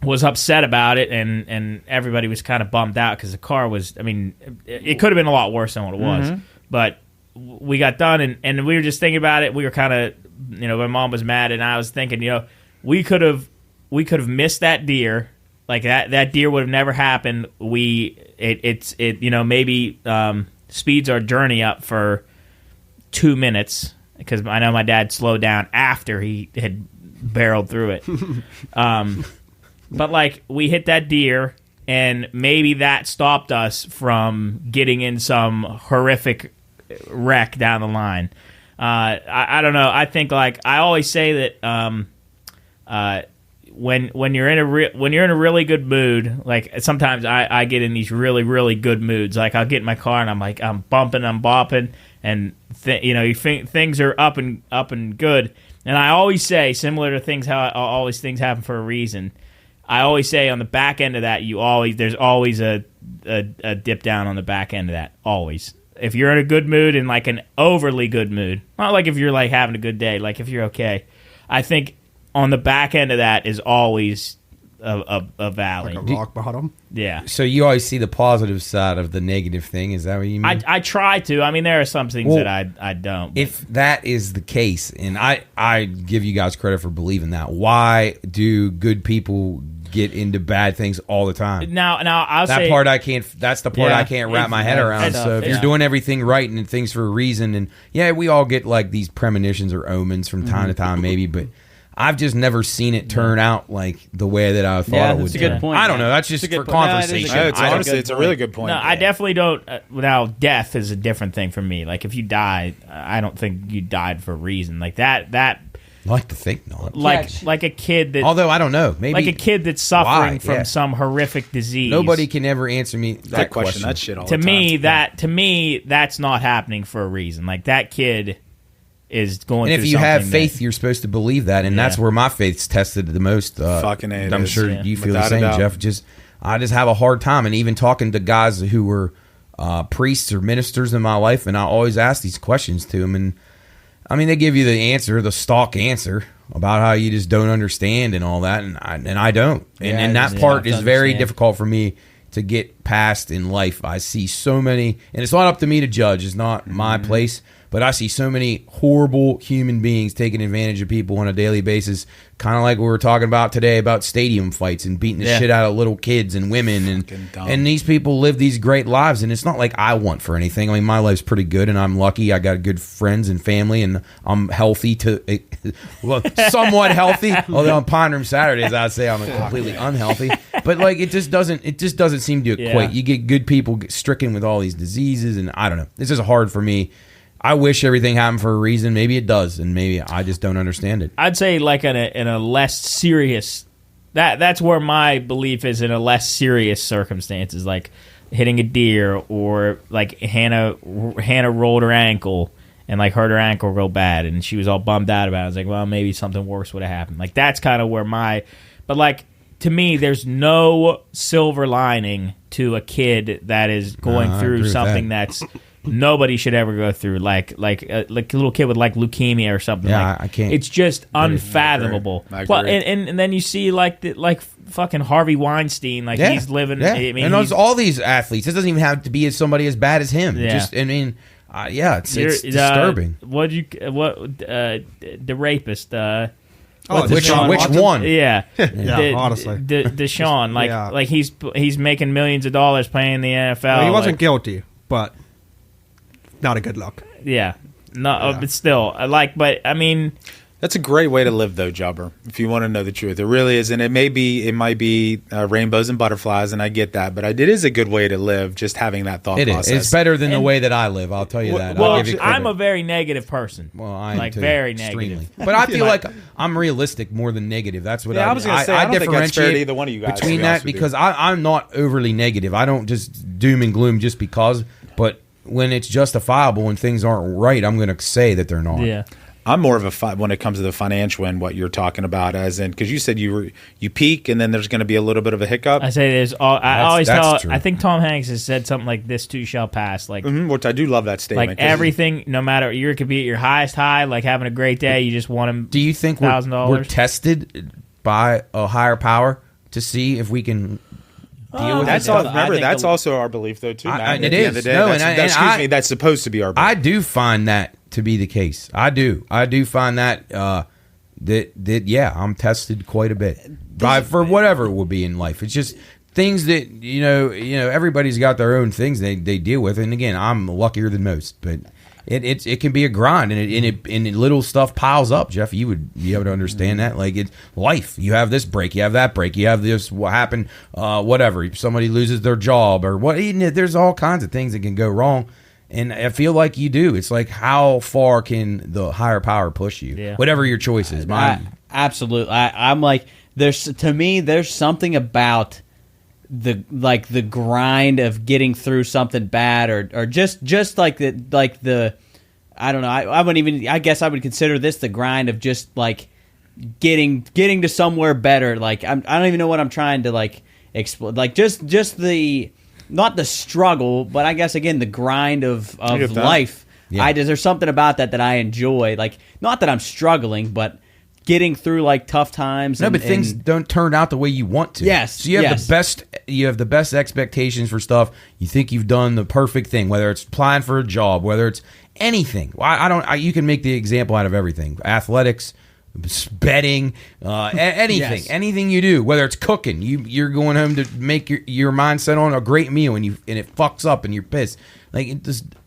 was upset about it, and everybody was kind of bummed out because the car was, it could have been a lot worse than what it was. But we got done, and we were just thinking about it. We were kind of, my mom was mad, and I was thinking, we could have missed that deer. Like that deer would have never happened. Maybe speeds our journey up for 2 minutes because I know my dad slowed down after he had barreled through it. But like we hit that deer, and maybe that stopped us from getting in some horrific wreck down the line. I don't know. I think like I always say that when you're in a really good mood, like sometimes I get in these really really good moods. Like I'll get in my car and I'm like I'm bumping, I'm bopping, and you think things are up and good. And I always say, similar to things how always things happen for a reason. I always say on the back end of that, there's always a dip down on the back end of that. Always. If you're in a good mood and like an overly good mood, not like if you're like having a good day, like if you're okay, I think on the back end of that is always a valley. Like a rock bottom? Yeah. So you always see the positive side of the negative thing. Is that what you mean? I try to. I mean, there are some things that I don't. But. If that is the case, and I give you guys credit for believing that, why do good people get into bad things all the time? Now I'll say part I can't. That's the part I can't wrap my head around. So if you're doing everything right and things for a reason, and we all get like these premonitions or omens from time to time, maybe, but I've just never seen it turn out like the way that I thought it would. That's a good point. I don't know. That's just for conversation. Honestly, it's a really good point. No, I definitely don't. Now, death is a different thing for me. Like if you die, I don't think you died for a reason. Like that. I like to think not. Like a kid that. Although I don't know, maybe like a kid that's suffering from some horrific disease. Nobody can ever answer me that question. That shit all to the time. To me, that's not happening for a reason. Like that kid is going. And if you have faith, you're supposed to believe that, and that's where my faith's tested the most. Fucking A. I'm sure you feel the same, Jeff. I just have a hard time, and even talking to guys who were priests or ministers in my life, and I always ask these questions to them, and I mean they give you the answer, the stock answer about how you just don't understand and all that, and I don't, and that part is very difficult for me to get past in life. I see so many, and it's not up to me to judge. It's not my place. But I see so many horrible human beings taking advantage of people on a daily basis, kind of like we were talking about today about stadium fights and beating the shit out of little kids and women. And these people live these great lives, and it's not like I want for anything. I mean, my life's pretty good, and I'm lucky. I got good friends and family, and I'm healthy somewhat healthy. Although on Pine Room Saturdays, I'd say I'm completely unhealthy. But like, it just doesn't seem to equate. You get good people stricken with all these diseases, and I don't know. This is hard for me. I wish everything happened for a reason. Maybe it does, and maybe I just don't understand it. I'd say like in a less serious that's where my belief is, in a less serious circumstances, like hitting a deer, or like Hannah rolled her ankle and like hurt her ankle real bad, and she was all bummed out about it. I was like, well, maybe something worse would have happened. Like that's kind of where but like to me, there's no silver lining to a kid that is going through something that's nobody should ever go through like a little kid with like leukemia or something. Yeah, I can't. It's just unfathomable. I agree. Well, and then you see like fucking Harvey Weinstein, like he's living. Yeah. I mean, and all these athletes. It doesn't even have to be somebody as bad as him. Yeah. Just, I mean, it's disturbing. The rapist? Which one? Yeah, honestly, Deshaun, like he's making millions of dollars playing the NFL. Well, he wasn't guilty, but not a good look. Yeah, no, but still, but I mean. That's a great way to live, though, Jubber. If you want to know the truth, it really is, and it might be rainbows and butterflies, and I get that, but it is a good way to live. Just having that thought process, it's better than the way that I live. I'll tell you that. Well, I'm a very negative person. Well, I am too, very extremely. negative. But I feel like I'm realistic more than negative. That's what I was going to say. I don't think that's fair to either one of you guys between that because I'm not overly negative. I don't just doom and gloom just because. But when it's justifiable and things aren't right, I'm going to say that they're not. Yeah. I'm more of when it comes to the financial and what you're talking about, as in because you said you peak and then there's going to be a little bit of a hiccup. I say there's. I think Tom Hanks has said something like this too shall pass. Like which I do love that statement. Like everything, no matter you could be at your highest high, like having a great day, you just want him. Do you think we're tested by a higher power to see if we can? That's also our belief, though, too. It is. That's supposed to be our belief. I do find that to be the case. I do find that I'm tested quite a bit for whatever it will be in life. It's just things that everybody's got their own things they deal with, and again, I'm luckier than most, but. It can be a grind, and little stuff piles up. Jeff, you would be able to understand that. Like it's life. You have this break, you have that break, you have this. What happened? Whatever. Somebody loses their job, or what? There's all kinds of things that can go wrong, and I feel like you do. It's like how far can the higher power push you? Yeah. Whatever your choice is. Absolutely. I'm like there's something about the grind of getting through something bad or just like the I don't know, I wouldn't even, I guess I would consider this the grind of just like getting to somewhere better. Like I don't even know what I'm trying to like explain. Like just the not the struggle, but I guess again the grind of life. Yeah. There's something about that I enjoy. Like not that I'm struggling, but getting through like tough times. No, but things don't turn out the way you want to. Yes. So you have the best expectations for stuff. You think you've done the perfect thing, whether it's applying for a job, whether it's anything. You can make the example out of everything. Athletics, betting, anything. Anything you do, whether it's cooking, you're going home to make your mindset on a great meal and it fucks up and you're pissed. Like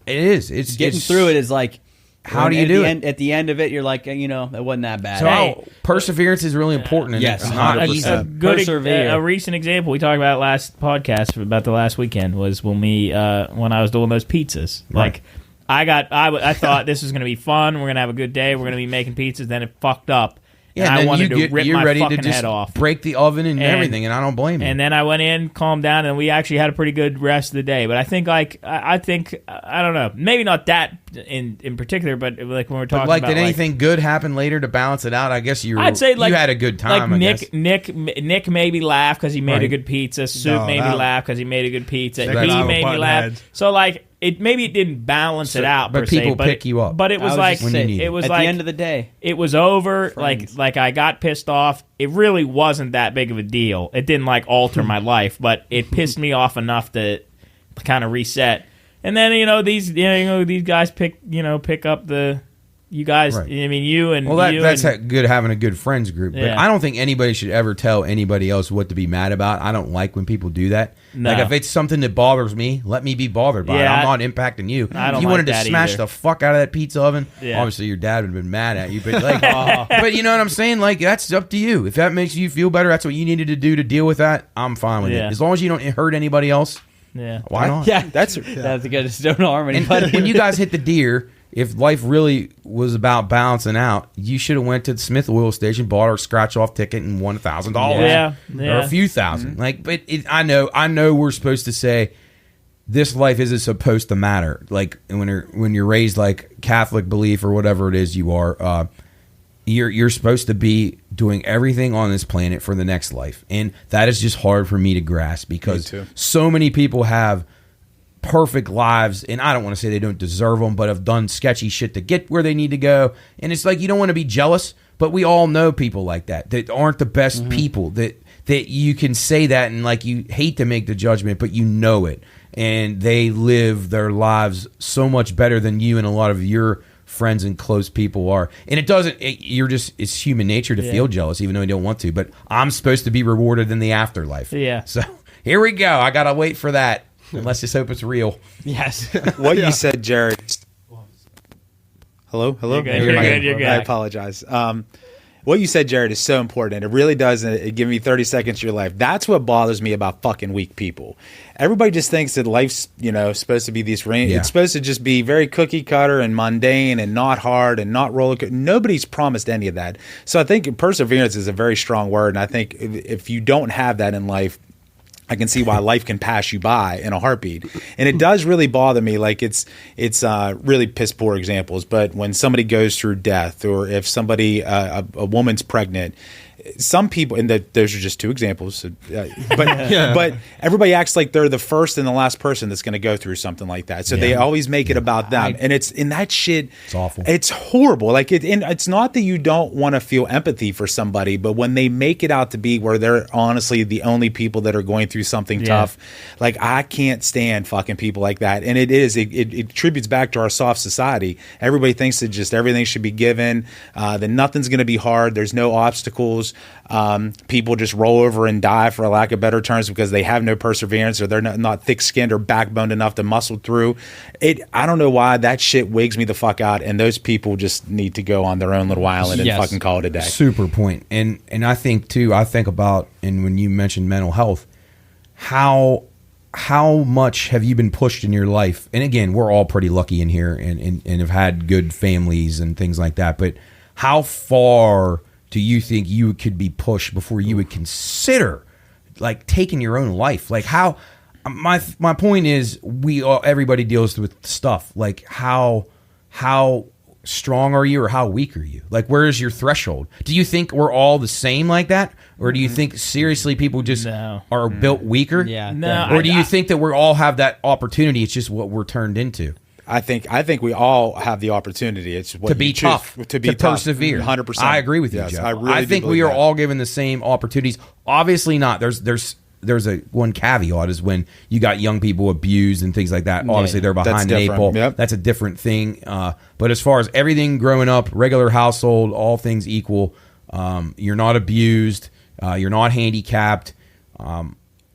it's getting through it is like, how do you do it? At the end of it, you're like, it wasn't that bad. So perserverance is really important. And yes, it's not easy. A recent example we talked about last podcast about the last weekend was when I was doing those pizzas. Right. Like I thought this was going to be fun. We're going to have a good day. We're going to be making pizzas. Then it fucked up. Yeah, and I wanted to rip my ready fucking to just head off. Break the oven and everything, and I don't blame you. And then I went in, calmed down, and we actually had a pretty good rest of the day. But I think, I don't know, maybe not that in particular, but like when we're talking about, did anything good happen later to balance it out? I guess I'd say you had a good time. Like Nick made me laugh because he made a good pizza. Soup made me laugh because he made a good pizza. He made me laugh. So like. It didn't balance it out, but people pick you up. But it was like at the end of the day, it was over. Like I got pissed off. It really wasn't that big of a deal. It didn't like alter my life, but it pissed me off enough to kind of reset. And then these guys pick up the. You guys, right. I mean, you and that's good having a good friends group. But I don't think anybody should ever tell anybody else what to be mad about. I don't like when people do that. No. Like if it's something that bothers me, let me be bothered by it. I'm not impacting you. If you wanted to smash either. The fuck out of that pizza oven, obviously your dad would have been mad at you. But like, but you know what I'm saying? Like that's up to you. If that makes you feel better, that's what you needed to do to deal with that. I'm fine with it. As long as you don't hurt anybody else. Yeah. Why not? Yeah, that's a good stone harm anybody. And when you guys hit the deer. If life really was about balancing out, you should have went to the Smith oil station, bought our scratch-off ticket, and won $1,000 or a few thousand. Mm-hmm. Like, but I know we're supposed to say this life isn't supposed to matter. Like when you're raised like Catholic belief or whatever it is you are, you're supposed to be doing everything on this planet for the next life, and that is just hard for me to grasp because so many people have perfect lives, and I don't want to say they don't deserve them, but have done sketchy shit to get where they need to go. And it's like, you don't want to be jealous, but we all know people like that aren't the best people, that you can say that and like you hate to make the judgment, but you know it. And they live their lives so much better than you and a lot of your friends and close people are. And it's human nature to feel jealous, even though you don't want to. But I'm supposed to be rewarded in the afterlife. Yeah. So here we go. I got to wait for that. Let's just hope it's real. Yes. What you said, Jarrett. Hello? You're good. I apologize. What you said, Jarrett, is so important. It really does. It give me 30 seconds of your life. That's what bothers me about fucking weak people. Everybody just thinks that life's, supposed to be these rain. Yeah. It's supposed to just be very cookie cutter and mundane and not hard and not roller coaster. Nobody's promised any of that. So I think perseverance is a very strong word. And I think if you don't have that in life, I can see why life can pass you by in a heartbeat. And it does really bother me. Like it's really piss poor examples. But when somebody goes through death, or if somebody, a woman's pregnant, some people, and those are just two examples, but everybody acts like they're the first and the last person that's going to go through something like that. So they always make it about them, and it's in that shit. It's awful. It's horrible. Like it's not that you don't want to feel empathy for somebody, but when they make it out to be where they're honestly the only people that are going through something tough, like I can't stand fucking people like that. And it attributes back to our soft society. Everybody thinks that just everything should be given, that nothing's going to be hard. There's no obstacles. People just roll over and die, for a lack of better terms, because they have no perseverance, or they're not thick-skinned or backboned enough to muscle through it. I don't know why that shit wigs me the fuck out, and those people just need to go on their own little island and fucking call it a day. Super point. And I think too, about, and when you mentioned mental health, how much have you been pushed in your life? And again, we're all pretty lucky in here and have had good families and things like that, but how far do you think you could be pushed before you would consider like taking your own life? Like how my point is, everybody deals with stuff. Like how strong are you, or how weak are you? Like where is your threshold? Do you think we're all the same like that, or do you think seriously people just are built weaker? Yeah, no. Or do you think that we all have that opportunity? It's just what we're turned into. I think we all have the opportunity. It's what to be tough, to be persevere. 100%. I agree with you, yes, Jeff. I think we are all given the same opportunities. Obviously not. There's a one caveat is when you got young people abused and things like that. Obviously they're behind the eight ball. Yep. That's a different thing. But as far as everything growing up, regular household, all things equal, you're not abused. You're not handicapped.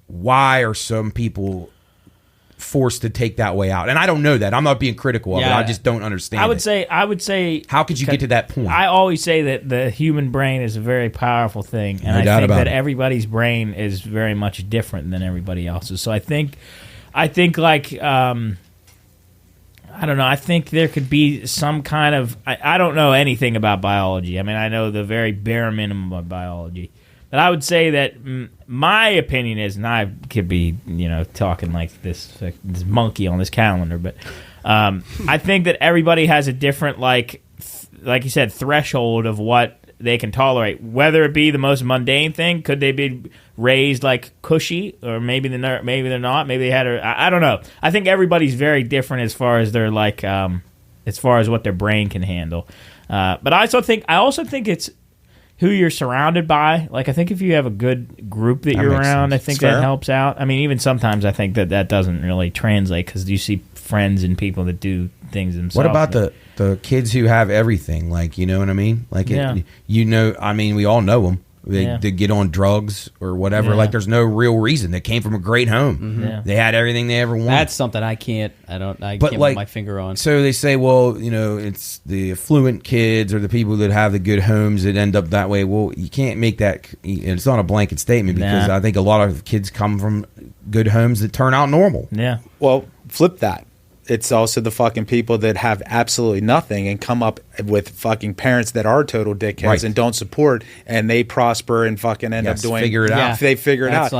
Why are some people forced to take that way out? And I don't know that. I'm not being critical of it. I just don't understand. I would say how could you get to that point? I always say that the human brain is a very powerful thing, and I think that everybody's brain is very much different than everybody else's. So I think like I don't know. I think there could be some kind of I don't know anything about biology. I mean, I know the very bare minimum of biology. But I would say that my opinion is, and I could be, talking like this monkey on this calendar, but I think that everybody has a different, like you said, threshold of what they can tolerate. Whether it be the most mundane thing, could they be raised like cushy, or maybe they're not. Maybe they had I don't know. I think everybody's very different as far as their as far as what their brain can handle. But I also think it's who you're surrounded by. Like, I think if you have a good group that you're around, sense. I think that helps out. I mean, even sometimes I think that doesn't really translate, because you see friends and people that do things themselves. What about the kids who have everything? Like, you know what I mean? Like, I mean, we all know them. They get on drugs or whatever. Yeah. Like, there's no real reason. They came from a great home. Mm-hmm. Yeah. They had everything they ever wanted. That's something I can't put my finger on. So they say, well, it's the affluent kids or the people that have the good homes that end up that way. Well, you can't make that. It's not a blanket statement, because I think a lot of kids come from good homes that turn out normal. Yeah. Well, flip that. It's also the fucking people that have absolutely nothing and come up with fucking parents that are total dickheads and don't support, and they prosper and fucking end up doing. Figure it out. They figure it out.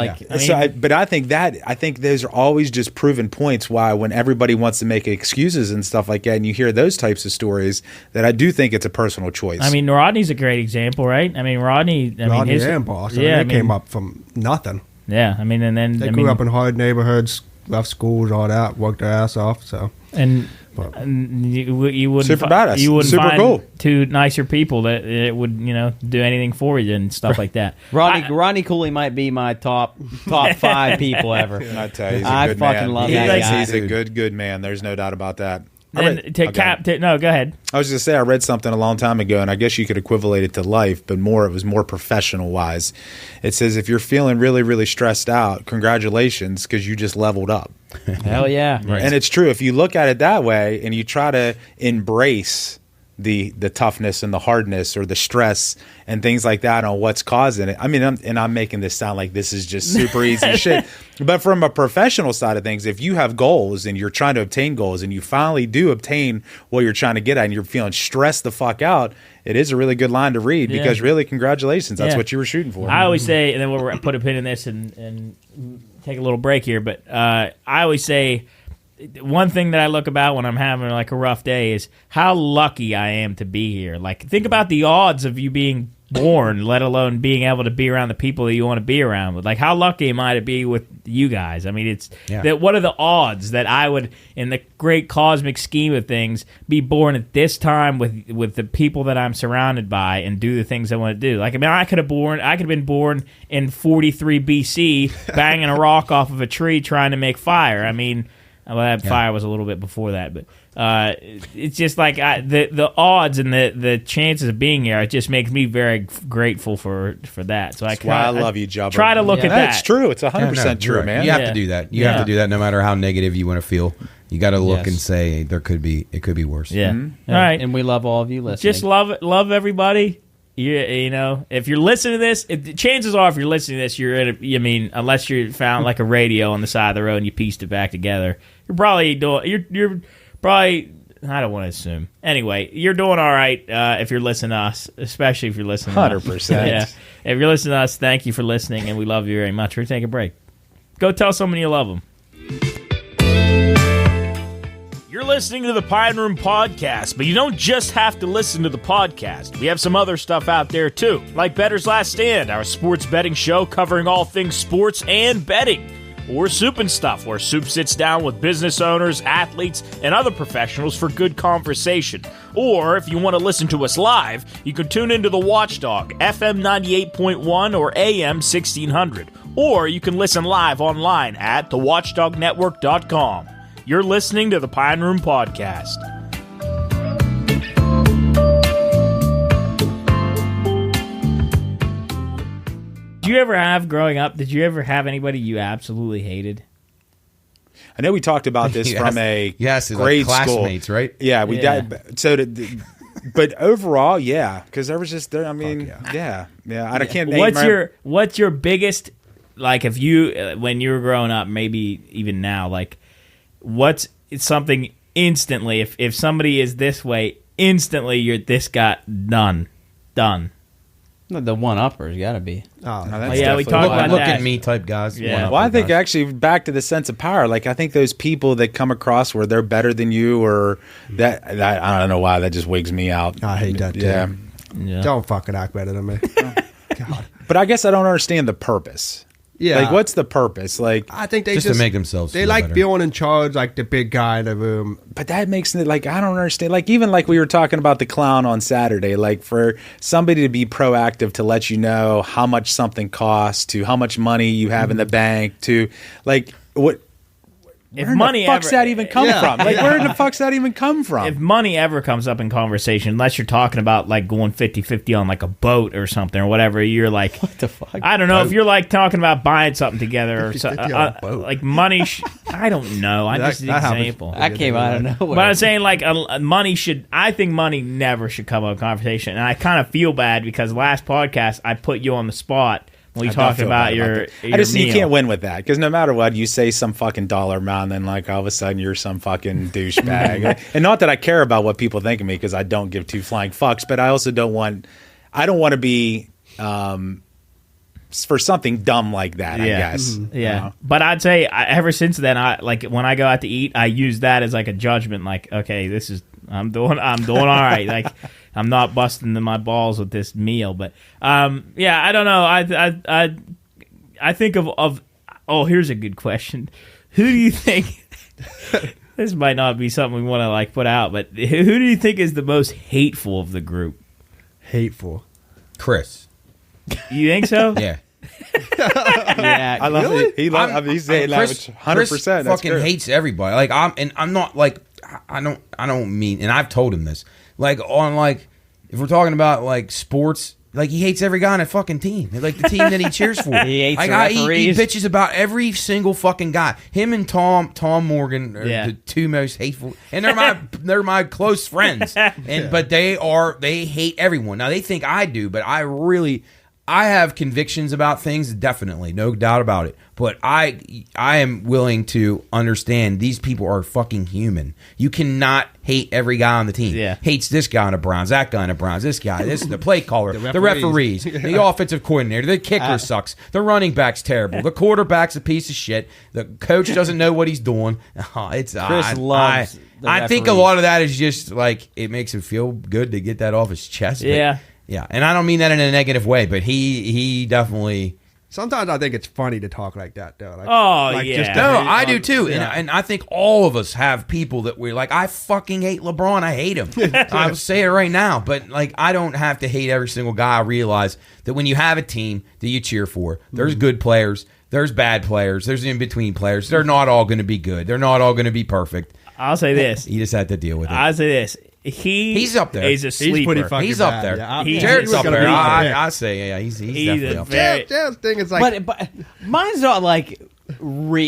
But I think those are always just proven points why, when everybody wants to make excuses and stuff like that, and you hear those types of stories, that I do think it's a personal choice. I mean, Rodney's a great example, right? I mean, Rodney and Boss. They came up from nothing. Yeah, I mean, and then they grew up in hard neighborhoods, left schools, all that, worked their ass off. So and you wouldn't super badass. You wouldn't super find cool. two nicer people that it would do anything for you and stuff like that. Ronnie Cooley might be my top 5 people ever. I tell you, he's a I good fucking man. love that guy. He's a good man. There's no doubt about that. And go ahead. I was going to say, I read something a long time ago, and I guess you could equivalent it to life, but it was more professional-wise. It says, if you're feeling really, really stressed out, congratulations, because you just leveled up. Hell yeah. Right. And it's true. If you look at it that way and you try to embrace the toughness and the hardness or the stress and things like that on what's causing it. I mean, I'm making this sound like this is just super easy shit. But from a professional side of things, if you have goals and you're trying to obtain goals and you finally do obtain what you're trying to get at and you're feeling stressed the fuck out, it is a really good line to read because really, congratulations. That's what you were shooting for. I always say, and then we'll put a pin in this and take a little break here, but I always say, one thing that I look about when I'm having like a rough day is how lucky I am to be here. Like, think about the odds of you being born, let alone being able to be around the people that you want to be around with. Like, how lucky am I to be with you guys? I mean, it's that. What are the odds that I would, in the great cosmic scheme of things, be born at this time with the people that I'm surrounded by and do the things I want to do? Like, I mean, I could have been born in 43 BC, banging a rock off of a tree trying to make fire. I mean. Well, that fire was a little bit before that, but it's just like the odds and the chances of being here. It just makes me very grateful for that. So That's why I love you, Jubba. Try to look at that. It's true. It's 100% true, right. man. You have to do that. You have to do that no matter how negative you want to feel. You got to look and say it could be worse. Yeah. Mm-hmm. All right. And we love all of you listening. Just love everybody. You know, if you're listening to this, chances are if you're listening to this, unless you found like a radio on the side of the road and you pieced it back together, you're probably I don't want to assume. Anyway, you're doing all right if you're listening to us, especially if you're listening to 100%. Yeah. If you're listening to us, thank you for listening, and we love you very much. We're going to take a break. Go tell someone you love them. You're listening to the Pine Room Podcast, but you don't just have to listen to the podcast. We have some other stuff out there, too, like Bettor's Last Stand, our sports betting show covering all things sports and betting. Or Soup and Stuff, where Soup sits down with business owners, athletes, and other professionals for good conversation. Or, if you want to listen to us live, you can tune into The Watchdog, FM 98.1 or AM 1600. Or you can listen live online at thewatchdognetwork.com. You're listening to the Pine Room Podcast. Did you ever have, growing up, anybody you absolutely hated? I know we talked about this from a grade classmates, school. right? Yeah, we did. So, but overall, yeah, because there was just there. I mean, I can't name. What's your biggest, like, if you when you were growing up, maybe even now, like, what's something instantly? If somebody is this way, instantly this got done. The one-uppers got to be. Oh, we talked about look that. at me type guys. Yeah. Well, I think actually back to the sense of power. Like, I think those people that come across where they're better than you, or that I don't know why that just wigs me out. I hate that too. Yeah. Don't fucking act better than me. God. But I guess I don't understand the purpose. Yeah. Like, what's the purpose? Like, I think they just to make themselves They feel like better. feeling in charge, like the big guy in the room. but that makes it like I don't understand. Like, even like we were talking about the clown on Saturday, like for somebody to be proactive to let you know how much something costs, to how much money you have in the bank, to like what. If Where money the fuck's ever, that even come from? Like, where the fuck's that even come from? If money ever comes up in conversation, unless you're talking about like going 50-50 on like a boat or something or whatever, you're like, What the fuck? I don't know, if you're like talking about buying something together or 50-50 on a boat. like money. I don't know. I just an that happens. example. That came out of nowhere. But I'm saying like money should. I think money never should come up in conversation, and I kind of feel bad because last podcast I put you on the spot. We talked about your I just meal. you can't win with that because no matter what you say some fucking dollar amount, then like all of a sudden you're some fucking douchebag. And not that I care about what people think of me because I don't give two flying fucks, but I also don't want to be for something dumb like that. I guess. Yeah, you know? but I'd say ever since then, I like when I go out to eat, I use that as like a judgment. Like, okay, I'm doing all right. Like, I'm not busting my balls with this meal, but I don't know. I think of oh, here's a good question. who do you think? This might not be something we want to like put out, but who do you think is the most hateful of the group? Hateful. Chris. You think so? Yeah. Yeah, I love Really? it. He's saying Chris, 100%. Chris fucking hates everybody. Like I'm not like I don't mean, and I've told him this. Like on like if we're talking about like sports, like he hates every guy on a fucking team. Like the team that he cheers for. He hates like, the he referees. bitches about every single fucking guy. Him and Tom Morgan are the two most hateful, and they're my close friends. And but they hate everyone. Now they think I do, but I have convictions about things, definitely, no doubt about it. But I am willing to understand these people are fucking human. You cannot hate every guy on the team. Yeah. Hates this guy on the Browns, that guy on the Browns, this guy, this the play caller, the referees, the offensive coordinator, the kicker sucks, the running back's terrible, the quarterback's a piece of shit, the coach doesn't know what he's doing. Chris loves the I think a referees. lot of that is just like it makes him feel good to get that off his chest. But Yeah. yeah, and I don't mean that in a negative way, but he definitely. Sometimes I think it's funny to talk like that, though. Like, Yeah. No, hate I on- do too, yeah. and I think all of us have people that we're like, I fucking hate LeBron, I hate him. I'll say it right now, but like I don't have to hate every single guy. I realize that when you have a team that you cheer for, there's good players, there's bad players, there's in between players. They're not all going to be good. They're not all going to be perfect. I'll say this. You just have to deal with it. I'll say this. He's up there. He's a sleeper. pretty fucking He's up bad. there. Yeah, He's Jarrett's up gonna there. be I say, yeah, he's definitely a up there. very. Jared's thing is like, but mine's not like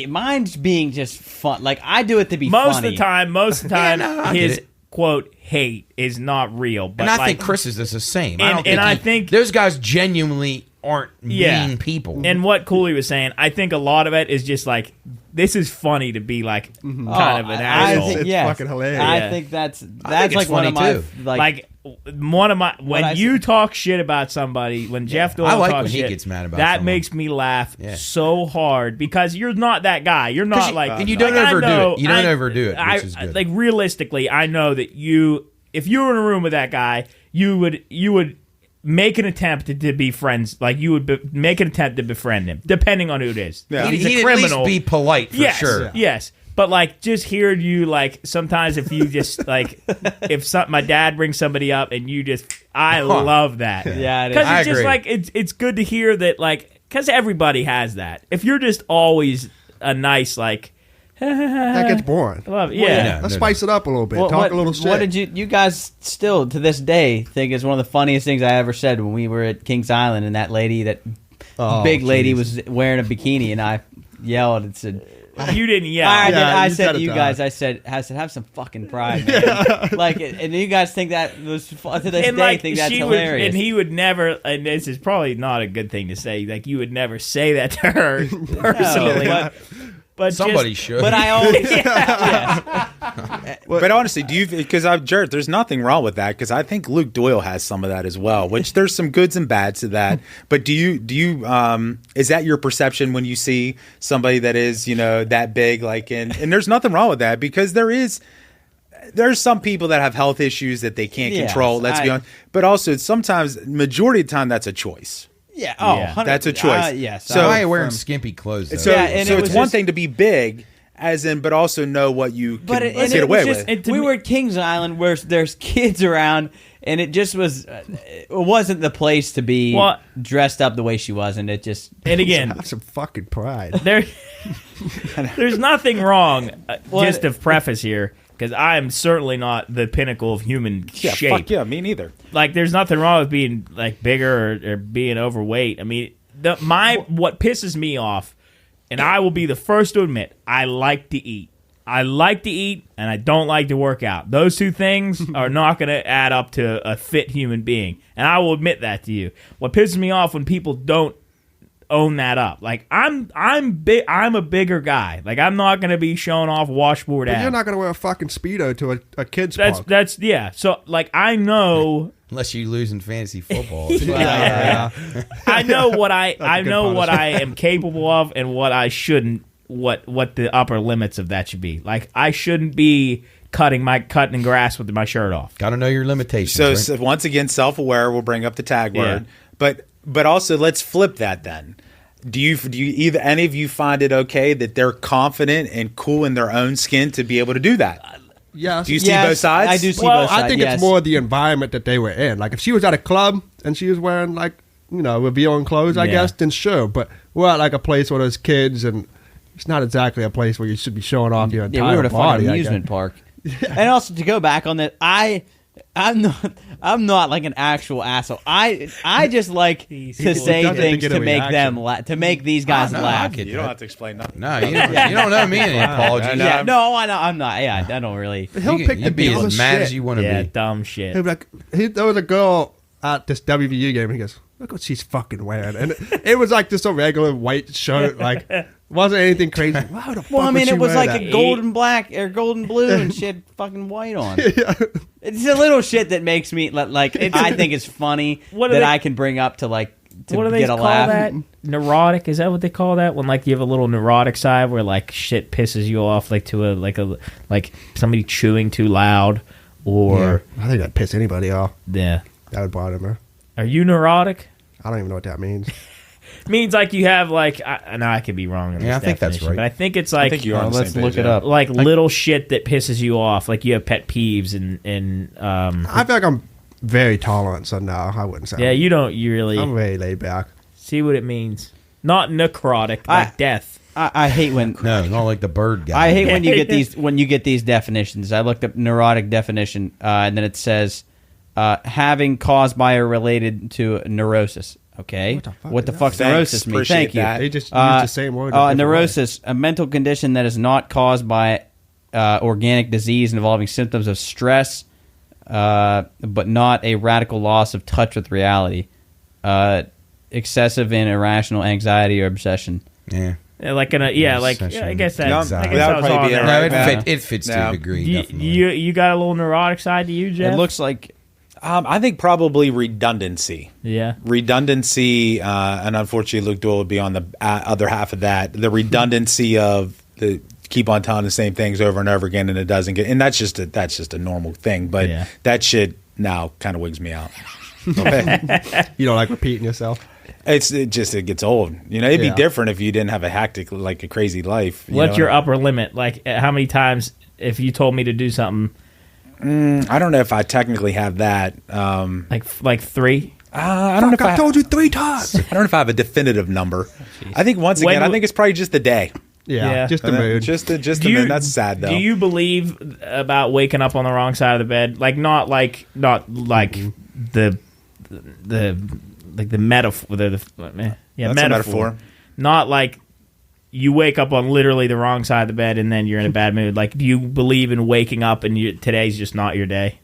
mine's being just fun. Like I do it to be Most funny. of the time, no, I get his it. quote hate is not real. But And I like, think Chris's is the same. And I think those guys genuinely aren't Yeah. mean people. and what Cooley was saying, I think a lot of it is just like this is funny to be like kind of an asshole. It's fucking hilarious. I Yeah. think that's think like it's one of funny, my too. like one of my when I you say- talk shit about somebody, when Jeff Doyle I like talks when he shit, gets mad about that someone. makes me laugh Yeah. so hard because you're not that guy. You're not like and you don't like, I overdo know- it. You don't overdo it, which is good. Like realistically, I know that if you were in a room with that guy, you would make an attempt to be friends. Like you would make an attempt to befriend him, depending on who it is. Yeah. He's He'd a at least criminal. be polite for Yes, sure. yes. But like, just hearing you like sometimes if you just like if my dad brings somebody up and you just I love that. Yeah, it is. Because I it's just agree. like it's good to hear that like because everybody has that. If you're just always a nice like that gets boring. love it. Yeah. Yeah. Let's spice it up a little bit. Talk a little shit. What did you guys still to this day think is one of the funniest things I ever said when we were at Kings Island and that big lady was wearing a bikini and I yelled and said. You didn't yell. I you said said to it you to guys, us. I said, have some fucking pride, man. Like, and you guys think that was to this And day like think that's she hilarious. would, and he would never. And this is probably not a good thing to say. Like you would never say that to her personally. No, but Somebody just, should. but I always, But honestly, do you? Because I've Jarrett, there's nothing wrong with that. Because I think Luke Doyle has some of that as well. Which there's some goods and bads to that. But do you? Is that your perception when you see somebody that is that big? Like, and there's nothing wrong with that because there's some people that have health issues that they can't Yes, control. Let's be honest. But also sometimes, majority of the time, that's a choice. yeah, Yeah. 100 That's a choice. Yes, So- Why are you wearing from- skimpy clothes? Though? So, Yeah, and so it it's was one just- thing to be big, but also know what you can But get it away was with. just, we were at Kings Island where there's kids around, and it just was. It wasn't the place to be Well- dressed up the way she was, and it just. and again, Have some fucking pride. there's nothing wrong. What- Just to preface here, because I am certainly not the pinnacle of human shape. Fuck yeah, me neither. Like, there's nothing wrong with being like bigger or being overweight. I mean, what pisses me off, and I will be the first to admit, I like to eat. I like to eat, and I don't like to work out. Those two things are not going to add up to a fit human being, and I will admit that to you. What pisses me off when people don't own that up. Like I'm a bigger guy. Like I'm not going to be showing off washboard But abs. you're not going to wear a fucking Speedo to a kid's That's park. that's yeah. So like I know. Unless you lose in fantasy football. Yeah. I know what I a good know what punishment. I am capable of and what I shouldn't. What the upper limits of that should be. Like I shouldn't be cutting grass with my shirt off. Got to know your limitations. So, right? so once again, self-aware. We'll bring up the tag Yeah. word, but also let's flip that then. Do you either any of you find it okay that they're confident and cool in their own skin to be able to do that? Yes. Do you see both sides? I do see both sides. I think it's more the environment that they were in. Like if she was at a club and she was wearing like, revealing clothes, I guess, then sure. But we're at like a place where there's kids, and it's not exactly a place where you should be showing off your entire body. We were at a fucking amusement park. And also to go back on that, I'm not like an actual asshole. I just like to say things to make them to make these guys laugh. You don't have to explain nothing. No, you don't know me any apologies. Yeah, no, I'm not. Yeah, I don't really. He'll pick the be as mad shit. as you want to be. Yeah, dumb shit. He'll be like, there was a girl at this WVU game, and he goes, "Look what she's fucking wearing," and it was like just a regular white shirt, like wasn't anything crazy. Wow, the fuck Well, I mean, it was like that? a golden black or golden blue, and she had fucking white on. It's a little shit that makes me like. I think it's funny that I can bring up to like to what do they get a call laugh. that? Neurotic? Is that what they call that? When like you have a little neurotic side where like shit pisses you off, like to like somebody chewing too loud, or I think that'd piss anybody off. Yeah, that would bother me. Are you neurotic? I don't even know what that means. Means like you have like I could be wrong in this I think that's definition, right. but I think it's like you are. Let's look it up. Like little shit that pisses you off, like you have pet peeves and I feel like I'm very tolerant, so no, I wouldn't say. yeah, you don't. You really I'm very laid back. see what it means. Not necrotic, like death. I hate when No, not like the bird guy. I hate when you get these definitions. I looked up neurotic definition, and then it says having caused by or related to neurosis. Okay, what the fuck's neurosis mean? Appreciate Thank you. that. They just use the same word. a different Neurosis, a mental condition that is not caused by organic disease involving symptoms of stress, but not a radical loss of touch with reality, excessive and irrational anxiety or obsession. Yeah. Like I guess that. Exactly. I guess that was on there. No, it fits to a degree. Definitely. You got a little neurotic side to you, Jeff? It looks like I think probably redundancy. Yeah. Redundancy, and unfortunately Luke Doyle would be on the other half of that. The redundancy of the keep on telling the same things over and over again, and it doesn't get. And that's just a normal thing. But that shit now kind of wigs me out. Okay. You don't like repeating yourself. It gets old. It'd be different if you didn't have a hectic, like a crazy life. What's your upper limit? Like how many times if you told me to do something? I don't know if I technically have that. Like 3? I don't know if I told you 3 times. I don't know if I have a definitive number. I think once again, I think it's probably just the day. Yeah, just the mood. Just the mood. That's sad though. Do you believe about waking up on the wrong side of the bed? Like not like the metaphor. That's metaphor. a metaphor. Not like you wake up on literally the wrong side of the bed and then you're in a bad mood. Like, do you believe in waking up and today's just not your day?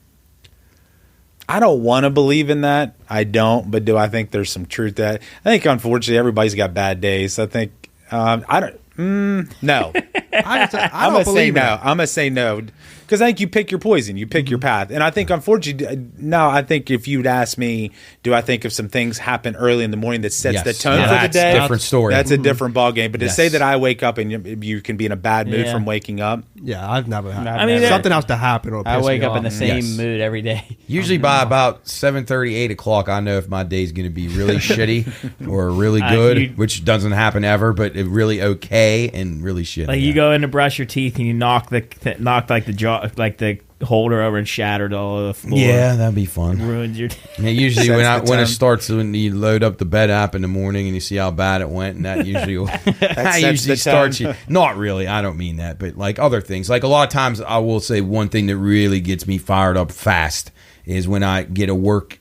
I don't want to believe in that. I don't. But do I think there's some truth to that? I think unfortunately everybody's got bad days. I think I don't. No. I'm gonna say no. I'm gonna say no because I think you pick your poison, you pick your path, and I think unfortunately, no. I think if you'd ask me, do I think if some things happen early in the morning that sets the tone for the day? Different story. That's a different ballgame. But to say that I wake up and you can be in a bad mood from waking up, yeah, I've never had. I mean, something else to happen. I wake up in the same mood every day. Usually by about 7:30, 8 o'clock, I know if my day's going to be really shitty or really good, which doesn't happen ever, but it really okay and really shitty. Like you go in to brush your teeth and you knock like the jaw, like the holder over and shattered all of the floor. Yeah, that'd be fun. Ruins your. And usually when it starts, when you load up the bed app in the morning and you see how bad it went, and that usually starts you. Not really, I don't mean that, but like other things. Like a lot of times, I will say one thing that really gets me fired up fast is when I get a work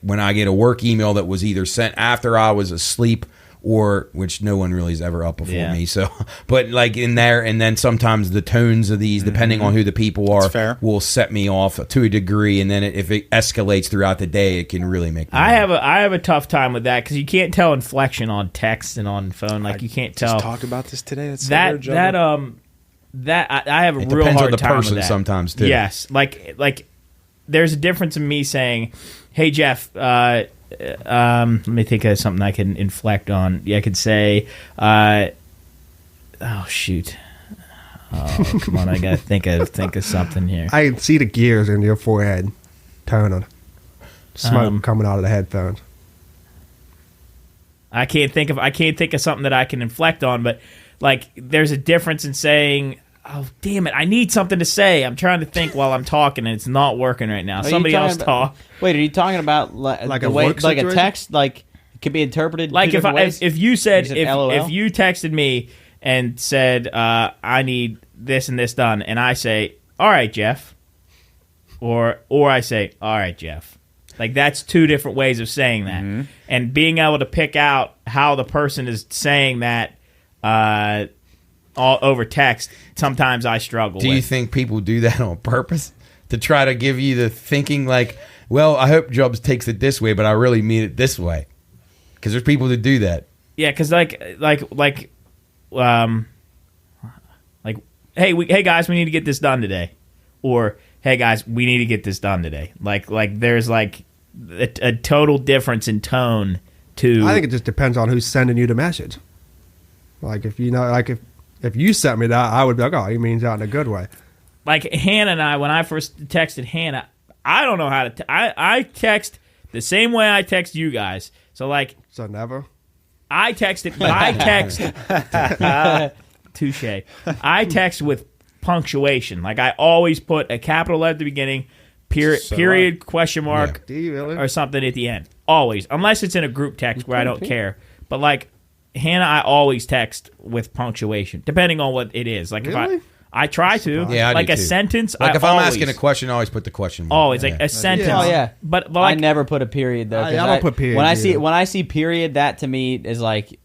email that was either sent after I was asleep, or which no one really is ever up before me. So, but like in there, and then sometimes the tones of these, depending on who the people are, will set me off to a degree. And then if it escalates throughout the day, it can really make me I have a tough time with that because you can't tell inflection on text and on phone. Like you can't tell. Just talk about this today. That's I have a real hard on the time person with that. sometimes too. Yes, like there's a difference in me saying, "Hey Jeff." Let me think of something I can inflect on. Yeah, I could say, oh shoot, come on, I gotta think of something here. I can see the gears in your forehead turning, smoke coming out of the headphones. I can't think of something that I can inflect on, but like there's a difference in saying, "Oh, damn it, I need something to say." I'm trying to think while I'm talking, and it's not working right now. Somebody else talk. Wait, are you talking about like the a way, work like a situation? text, like it could be interpreted Like two different ways? if you said LOL? if you texted me and said I need this and this done, and I say, "All right, Jeff," or I say, "All right, Jeff." Like that's two different ways of saying that, and being able to pick out how the person is saying that all over text. Sometimes I struggle. Do you think people do that on purpose to try to give you the thinking like, well, I hope Jobs takes it this way, but I really mean it this way? Because there's people that do that. Yeah, because hey guys, we need to get this done today, or hey guys, we need to get this done today. Like there's like a total difference in tone to. I think it just depends on who's sending you the message. Like if you know, like if you sent me that, I would be like, oh, he means that in a good way. Like Hannah and I, when I first texted Hannah, I don't know how to. I text the same way I text you guys. So like, So never. I text touche. I text with punctuation. Like I always put a capital letter at the beginning, period, question mark, Do you really? or something at the end. Always, unless it's in a group text where I don't care. But like Hannah, I always text with punctuation, depending on what it is. Like Really? if I try to, Yeah, I like do a too. sentence. Like if I'm always, asking a question, I always put the question mark. always like a sentence. Oh yeah, but I like never put a period though. 'cause I don't put period When either. I see period, that to me is like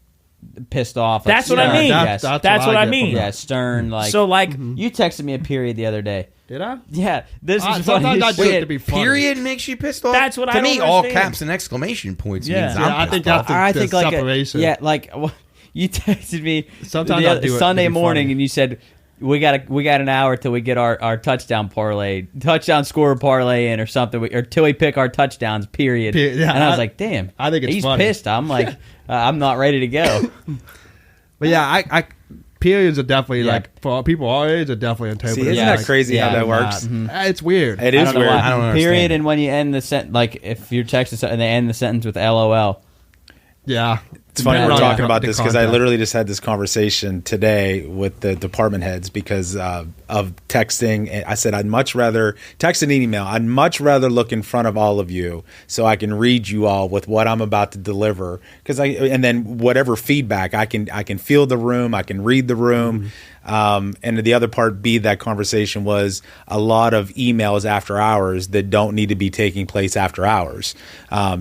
pissed off. Like That's what I stern, mean. Yes. That's what I get mean. from Yeah, stern. Like so, like you texted me a period the other day. Did I? Yeah, this is funny Sometimes I as do it shit. to be funny. Period makes you pissed off? That's what to I don't me, all understand. caps and exclamation points Yeah. means Yeah, I'm I pissed think off. that's I the think like separation. you texted me Sometimes the I'll other- do it to Sunday be morning funny. and you said we got an hour till we get our touchdown score parlay in or something, or till we pick our touchdowns. Period. Yeah, and I was like, damn. I think it's he's funny. pissed. I'm like, I'm not ready to go. But yeah, I periods are definitely Yeah. like for people our age are definitely interpreted. See, isn't Yeah. that crazy how Yeah, that works? It's weird. It I is don't know weird. why. I don't understand Period, it. and when you end the sentence, like if you're texting and they end the sentence with LOL. Yeah, It's funny Depending we're on talking about the this because I content. literally just had this conversation today with the department heads because of texting. And I said I'd much rather text an email. I'd much rather look in front of all of you so I can read you all with what I'm about to deliver. And then whatever feedback I can feel the room. I can read the room. And the other part B, that conversation was a lot of emails after hours that don't need to be taking place after hours.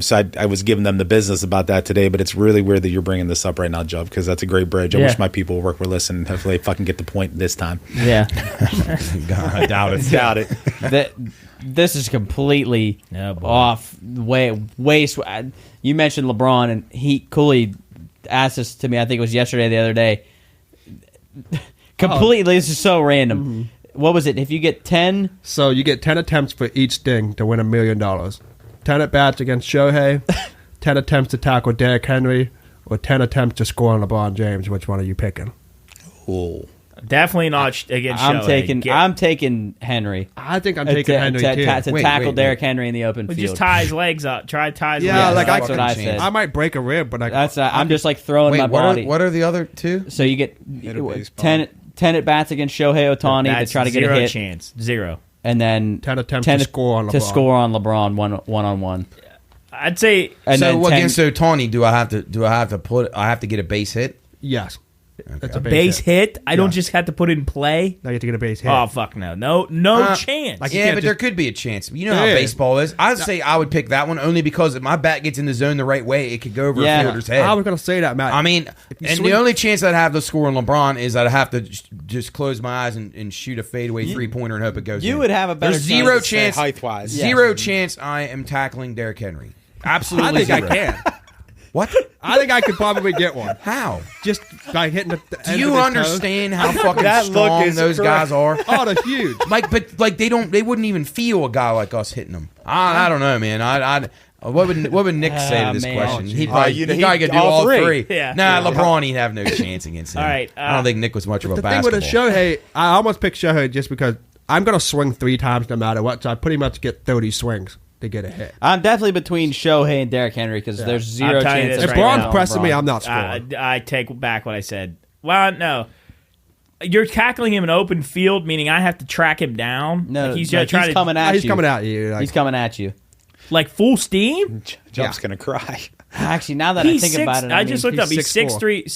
So I was giving them the business about that today, but it's really weird that you're bringing this up right now, Joe, because that's a great bridge. I Yeah. wish my people at work were listening. Hopefully they fucking get the point this time. yeah, God, I doubt it. Doubt it. This is completely Oh, boy. off. You mentioned LeBron, and Cooley asked this to me. I think it was yesterday, or the other day. Completely, this is so random. What was it? If you get 10, So you get 10 attempts for each thing to win $1 million. 10 at bats against Shohei, 10 attempts to tackle Derrick Henry, or 10 attempts to score on LeBron James. Which one are you picking? Ooh. definitely not against Shohei. I'm taking Henry. I think I'm taking Henry too. To Wait, tackle wait. Derrick Henry in the open Well, field. just tie his legs up. Try to tie his Yeah, legs like up. that's what I said. I might break a rib, but I'm just like throwing Wait, my body. what are the other two? So you get Hit a baseball. 10 at bats against Shohei Ohtani to That's try to get a zero hit, chance. Zero. and then 10 attempts to score on to LeBron. score on LeBron one on one. I'd say And so then 10 against Ohtani, do I have to get a base hit? yes. That's a base hit. I don't just have to put it in play. Now you have to get a base hit. Oh fuck no, no chance. like- you Yeah, can't but there just- could be a chance. You know how Yeah. baseball is. I'd say I would pick that one only because if my bat gets in the zone the right way, it could go over Yeah. a fielder's head. I was going to say that, Matt. I mean, you and swing- the only chance I'd have to score on LeBron is I'd have to just close my eyes and shoot a fadeaway three-pointer and hope it goes in. You would have a better There's zero chance. chance. Height-wise. Zero chance I am tackling Derrick Henry. Absolutely I think zero. I can. What? I think I could probably get one. How? Just by hitting the Do end you of his understand how fucking That look strong is those guys are? Toes. Oh, they're huge. But they wouldn't even feel a guy like us hitting them. I don't know, man. What would Nick say to this man. question? Oh, He'd geez. probably, He'd he probably could do all all three. three. Yeah. Nah, LeBron, he'd have no chance against him. All right, I don't think Nick was much of a The thing basketball. with a Shohei, I almost picked Shohei just because I'm going to swing 3 times no matter what, so I pretty much get 30 swings. to get a hit. I'm definitely between Shohei and Derrick Henry because there's zero chance. If Braun's pressing me, I'm not scoring. I take back what I said. Well, no. You're tackling him in open field, meaning I have to track him down. No, like he's coming at you. He's coming at you. He's coming at you. Like full steam? Jump's going to cry. Actually, now that I think about it, I just looked up. He's 6'3",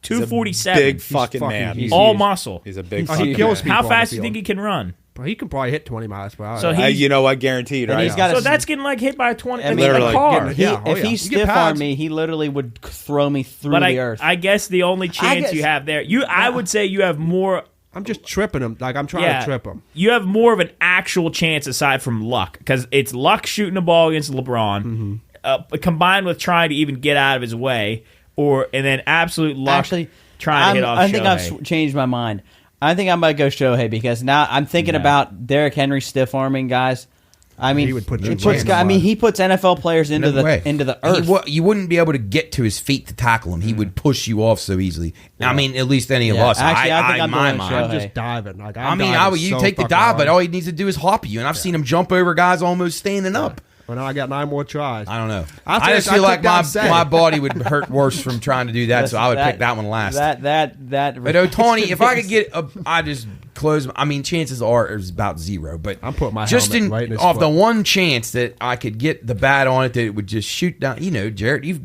247. Big fucking man. He's all muscle. He's a big he kills people. How fast do you think he can run? Well, he can probably hit 20 miles per hour. So you know what? Guaranteed, right? So that's getting like hit by a 20. I mean, literally. a car. If he stiff armed me, he literally would throw me through the earth. I guess the only chance you have there, I would say you have more. I'm just tripping him. Like, I'm trying to trip him. You have more of an actual chance aside from luck, because it's luck shooting the ball against LeBron, combined with trying to even get out of his way, and then absolute luck trying to hit off Shohei. I think I've changed my mind. I think I'm going to go Shohei because now I'm thinking about Derrick Henry stiff arming guys. I mean, he puts NFL players into the earth. You wouldn't be able to get to his feet to tackle him. He would push you off so easily. I mean, at least any of us. Actually, I think I'm just diving. Like, you take the dive, but all he needs to do is hop you. And I've seen him jump over guys almost standing up. Well, now I got 9 more tries. I don't know. I just feel like my body would hurt worse from trying to do that, so I would pick that one last. But Ohtani, if I could get, I just close. I mean, chances are it's about 0. But I'm putting my just helmet right in his off foot. the one chance that I could get the bat on it, that it would just shoot down. You know, Jarrett, you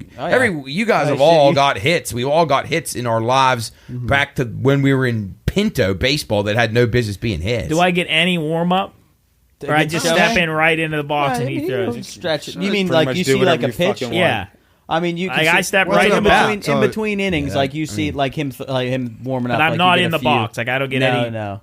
guys have all got hits. We all got hits in our lives back to when we were in Pinto baseball that had no business being hits. Do I get any warm up? Or I just step in right into the box and he throws. Stretch it. You mean like you see like a pitch? Yeah. I mean, you. I step right in between innings, like you see, like him warming up. But I'm not in the box. Like I don't get any. No.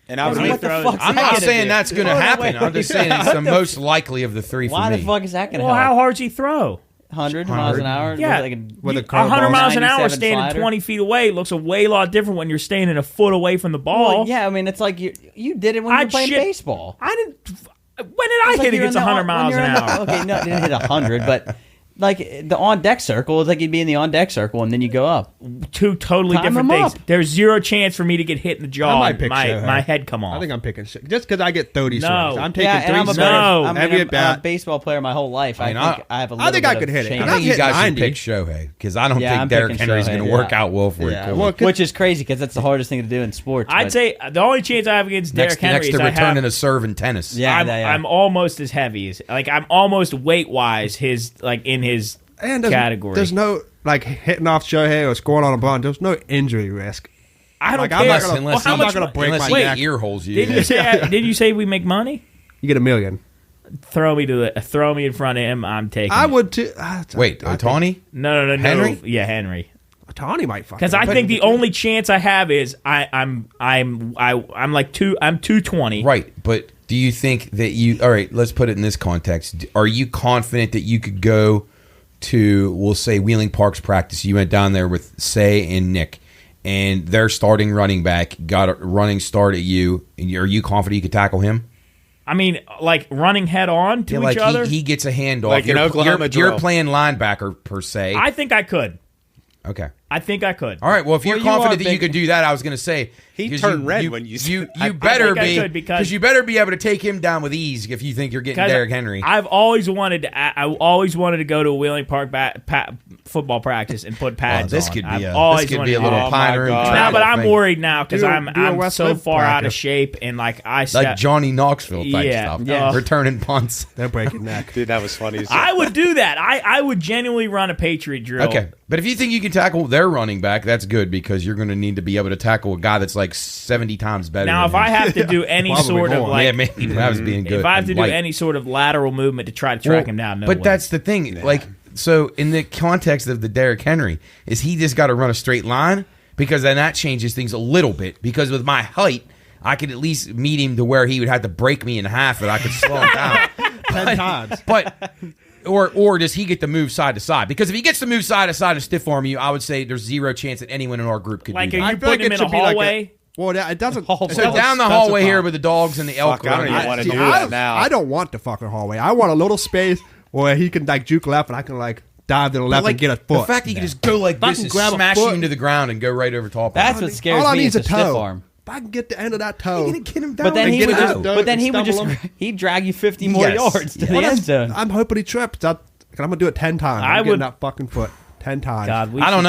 And I'm not saying that's going to happen. I'm just saying it's the most likely of the three for me. Why the fuck is that going to happen? help? How hard's he throw? 100 miles an hour? Yeah. With a 100 miles an hour standing slider. 20 feet away looks a way lot different when you're standing a foot away from the ball. Well, yeah, I mean, it's like you did it when you were playing baseball. I didn't. When did I hit against 100 miles an hour? Okay, no, I didn't hit 100, but like the on-deck circle, it's like you'd be in the on-deck circle and then you go up. Two totally different things. There's zero chance for me to get hit in the jaw. I might pick my head come off. I think I'm picking shit. Just because I get 30 swings. I'm taking 3 swings. I'm a baseball player my whole life. I think I have a little I think I could hit it. I think you guys should pick Shohei because I don't think Derrick Henry's going to work out well for you. Which is crazy because that's the hardest thing to do in sports. I'd say the only chance I have against Derrick Henry is to returning a serve in tennis. I'm almost as heavy as I'm almost weight-wise in his category. There's no hitting off Shohei or scoring on a bunt. There's no injury risk. I don't care. I'm not going to break my neck. Ear holes you. Did you say we make money? You get $1 million. Throw me in front of him. I'm taking. I would too. Wait, Ohtani? No. Henry? Yeah, Henry. Ohtani might fucking. Because I think the only chance I have is I'm like 220. Right, but do you think that you? All right, let's put it in this context. Are you confident that you could go to, we'll say, Wheeling Park's practice? You went down there with Say and Nick, and their starting running back got a running start at you. And are you confident you could tackle him? I mean, like running head on to each other? He gets a handoff. Like in Oklahoma drill. You're playing linebacker, per se. I think I could. Okay. I think I could. All right. Well, if you're confident that you could do that, I was going to say he turned red when you said you better be, because you better be able to take him down with ease if you think you're getting Derrick Henry. I've always wanted to go to a Wheeling Park football practice and put pads this on. Could be this could be a little piner. No, but I'm worried now because I'm so far out of shape and like Johnny Knoxville type stuff. Yeah. Returning punts. They're breaking neck. Dude, that was funny. I would do that. I would genuinely run a Patriot drill. Okay. But if you think you can tackle their running back, that's good because you're going to need to be able to tackle a guy that's like 70 times better. Now, if I have to do any sort of maybe that was being good. If I have to do any sort of lateral movement to try to track him down, but that's the thing. Yeah. Like, so in the context of the Derrick Henry, is he just got to run a straight line? Because then that changes things a little bit. Because with my height, I could at least meet him to where he would have to break me in half, and I could slow him down 10 times. But. Or does he get to move side to side? Because if he gets to move side to side and stiff arm you, I would say there's zero chance that anyone in our group could do that. Are you putting him in a hallway? It doesn't. So down the hallway here with the dogs and the elk. I don't even want to do that now. I don't want the fucking hallway. I want a little space where he can juke left and I can dive to the left and get a foot. The fact that you can just go like this and smash you into the ground and go right over top. That's what scares me. It's a stiff arm. if I can get the end of that toe, Get him down. But then and he get would it just, out. but then he would Stumble just, him. he'd drag you 50 more Yes, yards to yes. the end zone. I'm hoping he trips. I'm gonna do it 10 times. I I'm getting would- that fucking foot 10 times. God, we I don't should-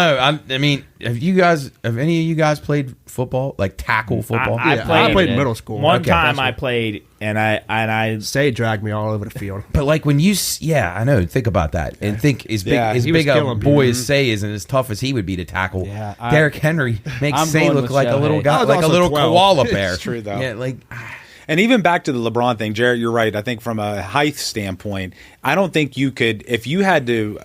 know. I mean, have any of you guys played football, like tackle football? I I played it. middle school. One Okay. time I played, and I Say dragged me all over the field. But like when you, I know. Think about that, and think as big Yeah, as he was big a killing boy people. as Say isn't as tough as he would be to tackle. Yeah, Derrick Henry makes I'm Say going look with like a little Shohei. guy, I was like a also little 12. koala bear. It's true, though. Yeah, like And even back to the LeBron thing, Jarrett, you're right. I think from a height standpoint, I don't think you could, if you had to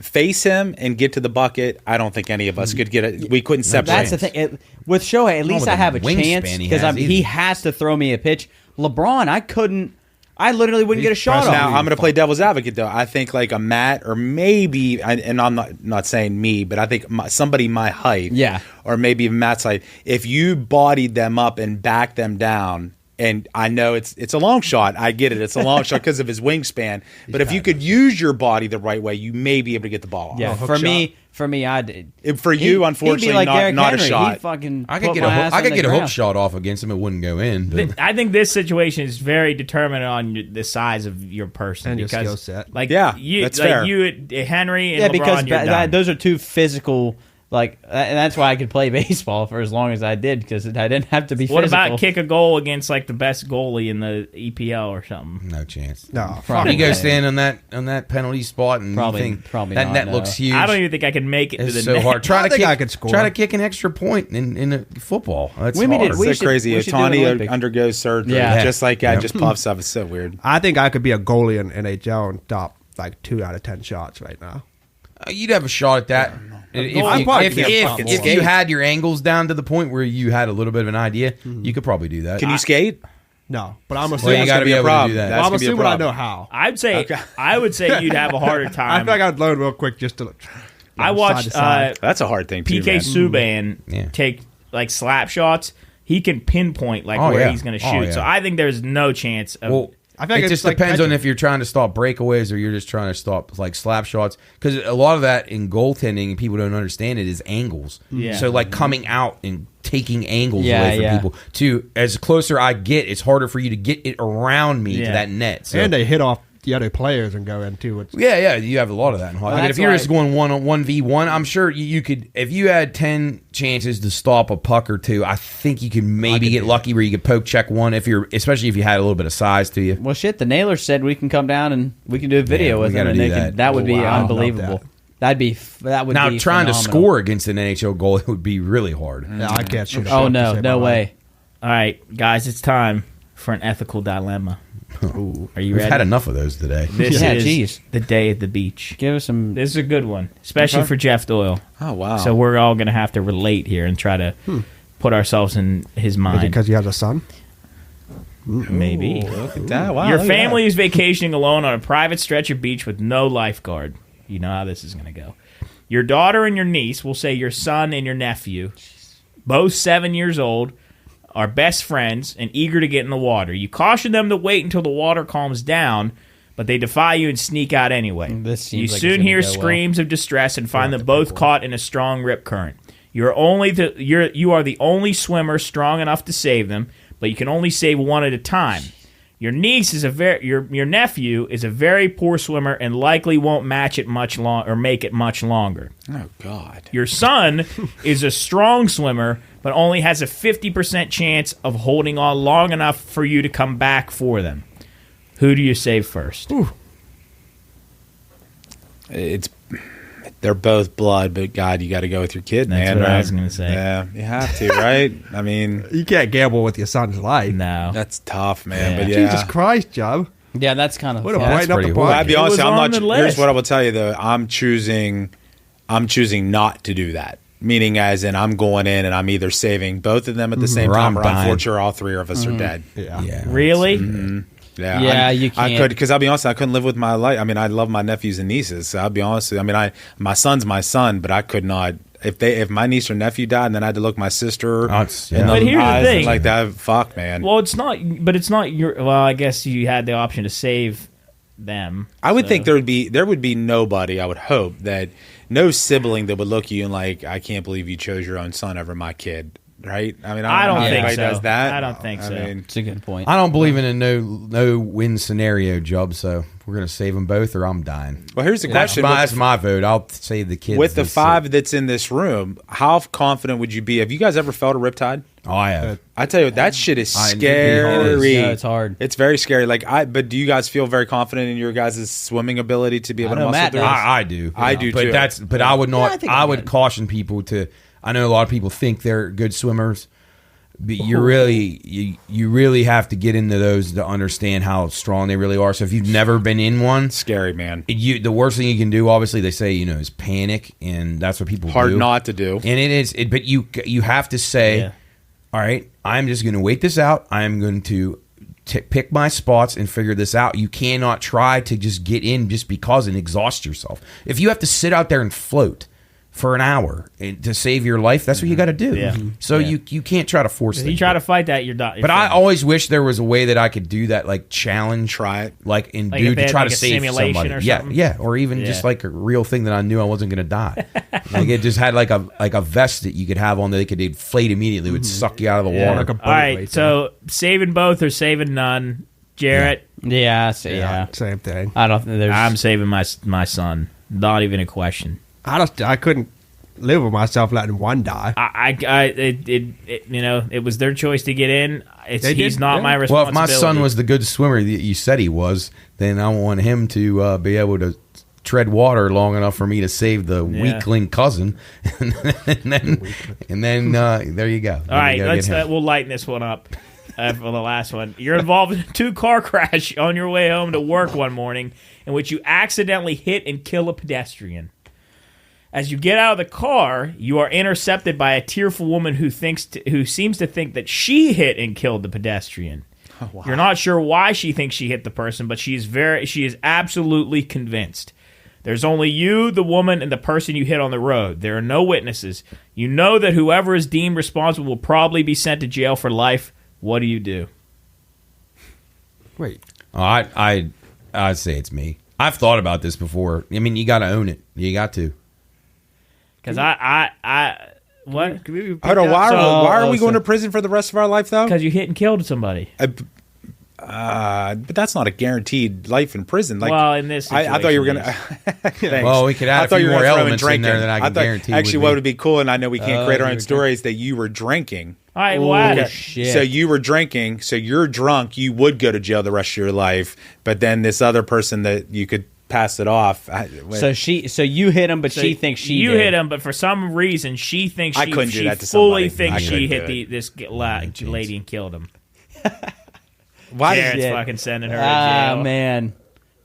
face him and get to the bucket, I don't think any of us could get it. We couldn't separate. That's the thing. With Shohei, at least with I the have a wingspan chance he because has, he has to throw me a pitch. LeBron, I couldn't. I literally wouldn't get a shot pressing off. Now I'm going to play devil's advocate though. I think like a Matt or maybe, and I'm not saying me, but I think somebody my height, Yeah. or maybe even Matt's height. If you bodied them up and backed them down, and I know it's a long shot. I get it. It's a long shot because of his wingspan. But if you could use your body the right way, you may be able to get the ball off. Yeah, hook for me, I'd. For you, unfortunately, he'd be like not, Derrick not a Henry. shot. He'd fucking I could put get my a ass I on could the get a hook ground. shot off against him. It wouldn't go in. But I think this situation is very determinant on the size of your person And your because, skill set. like, Yeah, you, that's like fair. you, Henry, and Yeah, LeBron, because you're done. those are two physical. Like, and that's why I could play baseball for as long as I did because I didn't have to be. What physical. about kick a goal against like the best goalie in the EPL or something? no chance. No, Probably. You go stand on that penalty spot and Probably- you think probably that not, net no. looks huge. I don't even think I can make it to It's the so net. hard. Try I to think kick. I could score. Try to kick an extra point in a football. That's We hard. did- It's we so should- crazy. we should do an Otani Olympic. undergoes surgery. Yeah. Just like guy Yeah. just puffs up. It's so weird. I think I could be a goalie in NHL and stop like 2 out of 10 shots right now. You'd have a shot at that. If, I probably if, can't if, fucking if skate. you had your angles down to the point where you had a little bit of an idea, you could probably do that. Can you skate? No, but I'm Well, assuming. you got to be be a able to problem. do that. That's well, I'm gonna be a assuming I problem. know how. I'd say I would say you'd have a harder I time. feel like I'd learn real quick just to. I watched side to side. That's a hard thing too, PK man. Subban Yeah. take like slap shots. He can pinpoint like Oh, where yeah. he's going to Oh, shoot. yeah. So I think there's no chance of. Well, I feel like it it's just like depends on catching. if you're trying to stop breakaways or you're just trying to stop like slap shots. Because a lot of that in goaltending, people don't understand it, is angles. Yeah. So like coming out and taking angles Yeah, away from yeah. people. To as closer I get, it's harder for you to get it around me to Yeah. that net. So, And they hit off the other players and go into it. yeah, you have a lot of that in hockey. that's If you're why- just going 1v1, I'm sure you could. If you had 10 chances to stop a puck or two, I think you could maybe get lucky where you could poke check one. Especially if you had a little bit of size to you. Well, shit. The Nailers said we can come down and we can do a video Yeah, with we them, gotta and do they that. could, that would Oh, be wow. unbelievable. Love That would Now be trying to phenomenal. score against an NHL goal would be really hard. Yeah, I can't shoot. a Oh shot to no, save no my way. life. All right, guys, it's time for an ethical dilemma. Are you We've ready? had enough of those today. This Yeah, is geez. the day at the beach. Give us some. This is a good one, especially for Jeff Doyle. Oh wow. So we're all going to have to relate here and try to put ourselves in his Is it mind. because he has a son? Maybe. Look at that. Wow. Your look at family that. is vacationing alone on a private stretch of beach with no lifeguard. You know how this is going to go. Your daughter and your niece, we'll say your son and your nephew, both 7 years old, are best friends and eager to get in the water. You caution them to wait until the water calms down, but they defy you and sneak out anyway. This seems You like it's soon gonna hear go well. screams of distress and find them both caught in a strong rip current. You are the only swimmer strong enough to save them, but you can only save one at a time. Your niece is your nephew is a very poor swimmer and likely won't match it much long or make it much longer. Oh God. Your son is a strong swimmer, but only has a 50% chance of holding on long enough for you to come back for them. Who do you save first? They're both blood, but God, you got to go with your kid, That's man. what I right? was gonna say. Yeah, you have to, right? I mean, You can't gamble with your son's life. No. that's tough, man. Yeah. But yeah, Jesus Christ, Joe. Yeah, that's kind of. What a yeah, brighten up pretty the horrible. I'll party. be honest. was I'm on not. the Here's list. what I will tell you though. I'm choosing not to do that. Meaning, as in, I'm going in and I'm either saving both of them at the same Or time, I'm or dying. unfortunately, all three of us are dead. Yeah. Yeah. Really? Yeah, Yeah, you you I can't. could because I'll be honest. I couldn't live with my life. I mean, I love my nephews and nieces. So I'll be honest. I mean, my son's my son, but I could not. If my niece or nephew died, and then I had to look my sister Oh, it's- yeah. in the But here's the eyes thing. like that. Fuck, man. Well, it's not. But it's not your. Well, I guess you had the option to save them. I would so- think there would be nobody. I would hope that no sibling that would look at you and like, I can't believe you chose your own son over my kid right? I mean, I don't know if think anybody so. does that. I don't think so. mean, It's a good point. I don't believe in a no-win scenario, Jubb, so we're going to save them both or I'm dying. well, here's the question. That's my vote. I'll save the kids. With the They 5 that's in this room, how confident would you be? Have you guys ever felt a riptide? Oh, I have. I tell you what, that shit is It'd be scary. Yeah, it's hard. It's very scary. But do you guys feel very confident in your guys' swimming ability to be able to know muscle Matt through does. it? I do. I do but too. But I would not. I think I I'm would good. caution people to. I know a lot of people think they're good swimmers, but you really have to get into those to understand how strong they really are. So if you've never been in one, Scary, man. the worst thing you can do, obviously, they say is panic, and that's what people Hard do. not to do. And it is. But you have to say, Yeah. all right, I'm just going to wait this out. I'm going to pick my spots and figure this out. You cannot try to just get in just because and exhaust yourself. If you have to sit out there and float for an hour to save your life, that's what you got to do. Yeah. So Yeah. you can't try to force If things. you try to fight that, you're done. But I always wish there was a way that I could do that, like challenge, Try it. like and Like do if they to had, try like, to a save simulation somebody. or Yeah, something? yeah, or even just Yeah. like a real thing that I knew I wasn't going to die. Like it just had like a vest that you could have on that they could inflate immediately, would suck you out of the Yeah. water. Like a All boat right, racer. so saving both or saving none. Jarrett, Yeah, yeah. Same thing. I don't think there's. I'm saving my son. Not even a question. I couldn't live with myself letting one die. It was their choice to get in. They He's did, not yeah. my Well, responsibility. if my son was the good swimmer that you said he was, then I want him to be able to tread water long enough for me to save the weakling cousin, and then there you go. All right, we'll lighten this one up for the last one. You're involved in a 2-car crash on your way home to work one morning, in which you accidentally hit and kill a pedestrian. As you get out of the car, you are intercepted by a tearful woman who seems to think that she hit and killed the pedestrian. Oh, wow. You're not sure why she thinks she hit the person, but she is absolutely convinced. There's only you, the woman, and the person you hit on the road. There are no witnesses. You know that whoever is deemed responsible will probably be sent to jail for life. What do you do? Wait. I'd say it's me. I've thought about this before. I mean, you got to own it. You got to. Because what? Can we repeat Hold on, that? why are we so- going to prison for the rest of our life, though? Because you hit and killed somebody. But that's not a guaranteed life in prison. Like, Well, in this I thought you were going situation, to. Well, we could add a few more elements in there that I can guarantee. Actually, what would be cool, and I know we can't create our you own were stories, that you were drinking. All right, well, add it. shit. So you were drinking, so you're drunk, you would go to jail the rest of your life, but then this other person that you could pass it off. So you hit him, but she thinks you did. hit him, but for some reason she thinks I couldn't do she that to fully somebody. thinks I she couldn't hit do it. this lady and killed him. Why Jarrett's Yeah. fucking sending her to Ah, jail. man.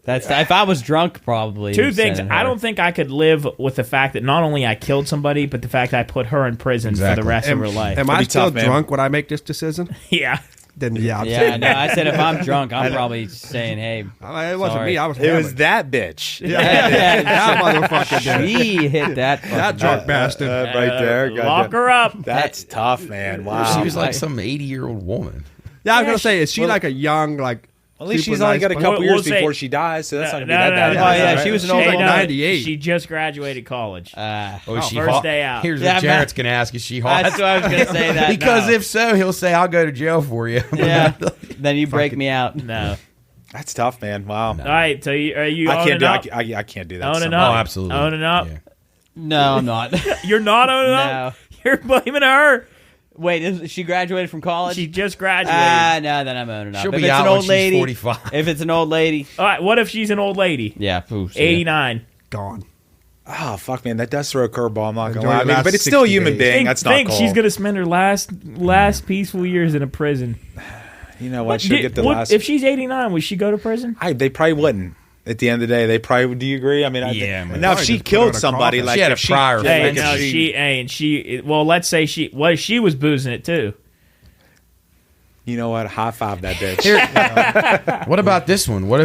That's if I was drunk, probably. Two things. sending her. I don't think I could live with the fact that not only I killed somebody, but the fact that I put her in prison for Exactly. the rest of her life. Am That'd I be still tough, man. drunk when I make this decision? Yeah. Then yeah, I'm Yeah, saying no. I said if I'm drunk, I'm probably saying, "Hey, it wasn't sorry. me. I was. it was hammered. that bitch. that motherfucker did it. she hit that." That drunk bastard. Right there. Lock Goddamn. her up. That's tough, man. Wow. She was like some 80-year-old woman. Yeah, I was gonna say, is she like a young, like? At least super she's only nice got a person? couple We'll years say- before she dies, so that's not No, gonna be that no, bad. no, Oh, yeah, no, she was an no, old no, lady. 98. She just graduated college. Is she first hot? day out. Here's Yeah, what Jarrett's going to ask: is she hot? That's what I was gonna say. That Because no. if so, he'll say, "I'll go to jail for you." yeah, then you break me out. No. That's tough, man. Wow. All right. So are you I owning can't do. up? I can't do that. to Owning somebody. up. Oh, absolutely. Owning up. Yeah. No, I'm not. You're not owning No. up. You're blaming her. Wait, she graduated from college? She just graduated. No, then I'm owning up. She'll if be it's out an when old she's lady, 45. If it's an old lady, All right. What if she's an old lady? yeah, oof, 89. Gone. Oh fuck, man, that does throw a curveball. I'm not gonna Enjoy lie. your I mean, last but it's still a 60 human days. being. Think, That's not think cool. she's gonna spend her last peaceful years in a prison. You know what? She'll get the last. If she's 89, would she go to prison? They probably wouldn't. At the end of the day, they probably would. Do you agree? I mean, Yeah, man. now if Probably she just put her killed in a somebody, coffin. like She had a if prior like, Hey, if no, she. Well, let's say she was boozing it too. You know what? High five that bitch. What about this one? What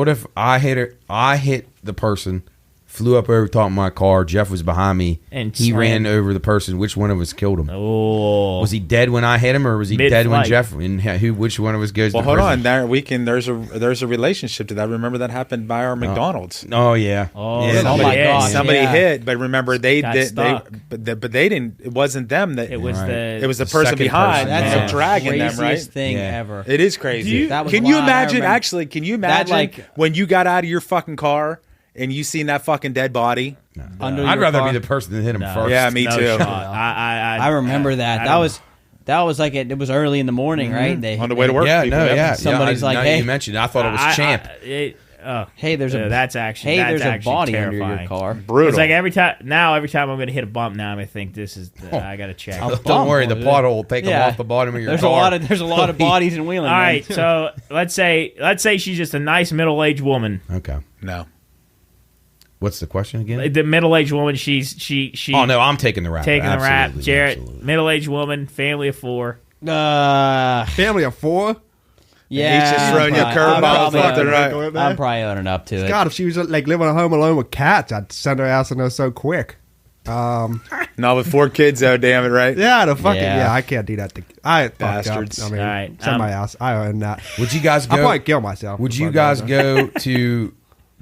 if I hit her? I hit the person, flew up over top of my car. Jeff was behind me, And he slammed. ran over the person. Which one of us killed him? Oh, Was he dead when I hit him, or was he dead when Mid-flight. Jeff? And which one of us goes? Well, to hold prison? on. There's a relationship to that. Remember that happened by our McDonald's. Oh yeah. Oh, yeah. oh my God. Somebody Yeah. hit, but remember they Got did. stuck. But they didn't. It wasn't them that. it was Right. the. It was the The person second behind. person. That's Yeah. the dragging them, craziest right? thing Yeah. ever. It is crazy. That was Can you why I imagine? remember- Actually, can you imagine like- when you got out of your fucking car and you seen that fucking dead body? Under I'd your rather car. be the person that hit him No. first. Yeah, me No too. shot. I I remember that. I That don't- was like it was early in the morning, right? They On the way to work. Yeah, people, no, yep. yeah. Somebody's yeah, like, now hey. you mentioned it, I thought it was Champ. Hey, there's a that's actually hey, that's there's a actually body terrifying. under your car. Brutal. It's like every time I'm going to hit a bump now, I'm going to think this is. I got to check. Oh, Don't worry, the bump. pothole will take them Yeah. off the bottom of your There's car. there's a lot of bodies in Wheeling. All man. right, so let's say she's just a nice middle-aged woman. Okay. No. What's the question again? The middle-aged woman, she Oh no, I'm taking the rap. taking the rap. Absolutely, Jarrett, absolutely. middle-aged woman, family of 4. Family of 4. Yeah, He's just throwing you I'm curveballs probably left and owning- right. I'm probably owning up to it. God, if she was like living at home alone with cats, I'd send her ass in there so quick. No, with 4 kids though. Damn it, right? Yeah, the fucking Yeah. I can't do that. I Bastards. fucked up. I mean, All right, send my ass. I own that. Would you guys I'll go? probably kill myself. Would you guys go to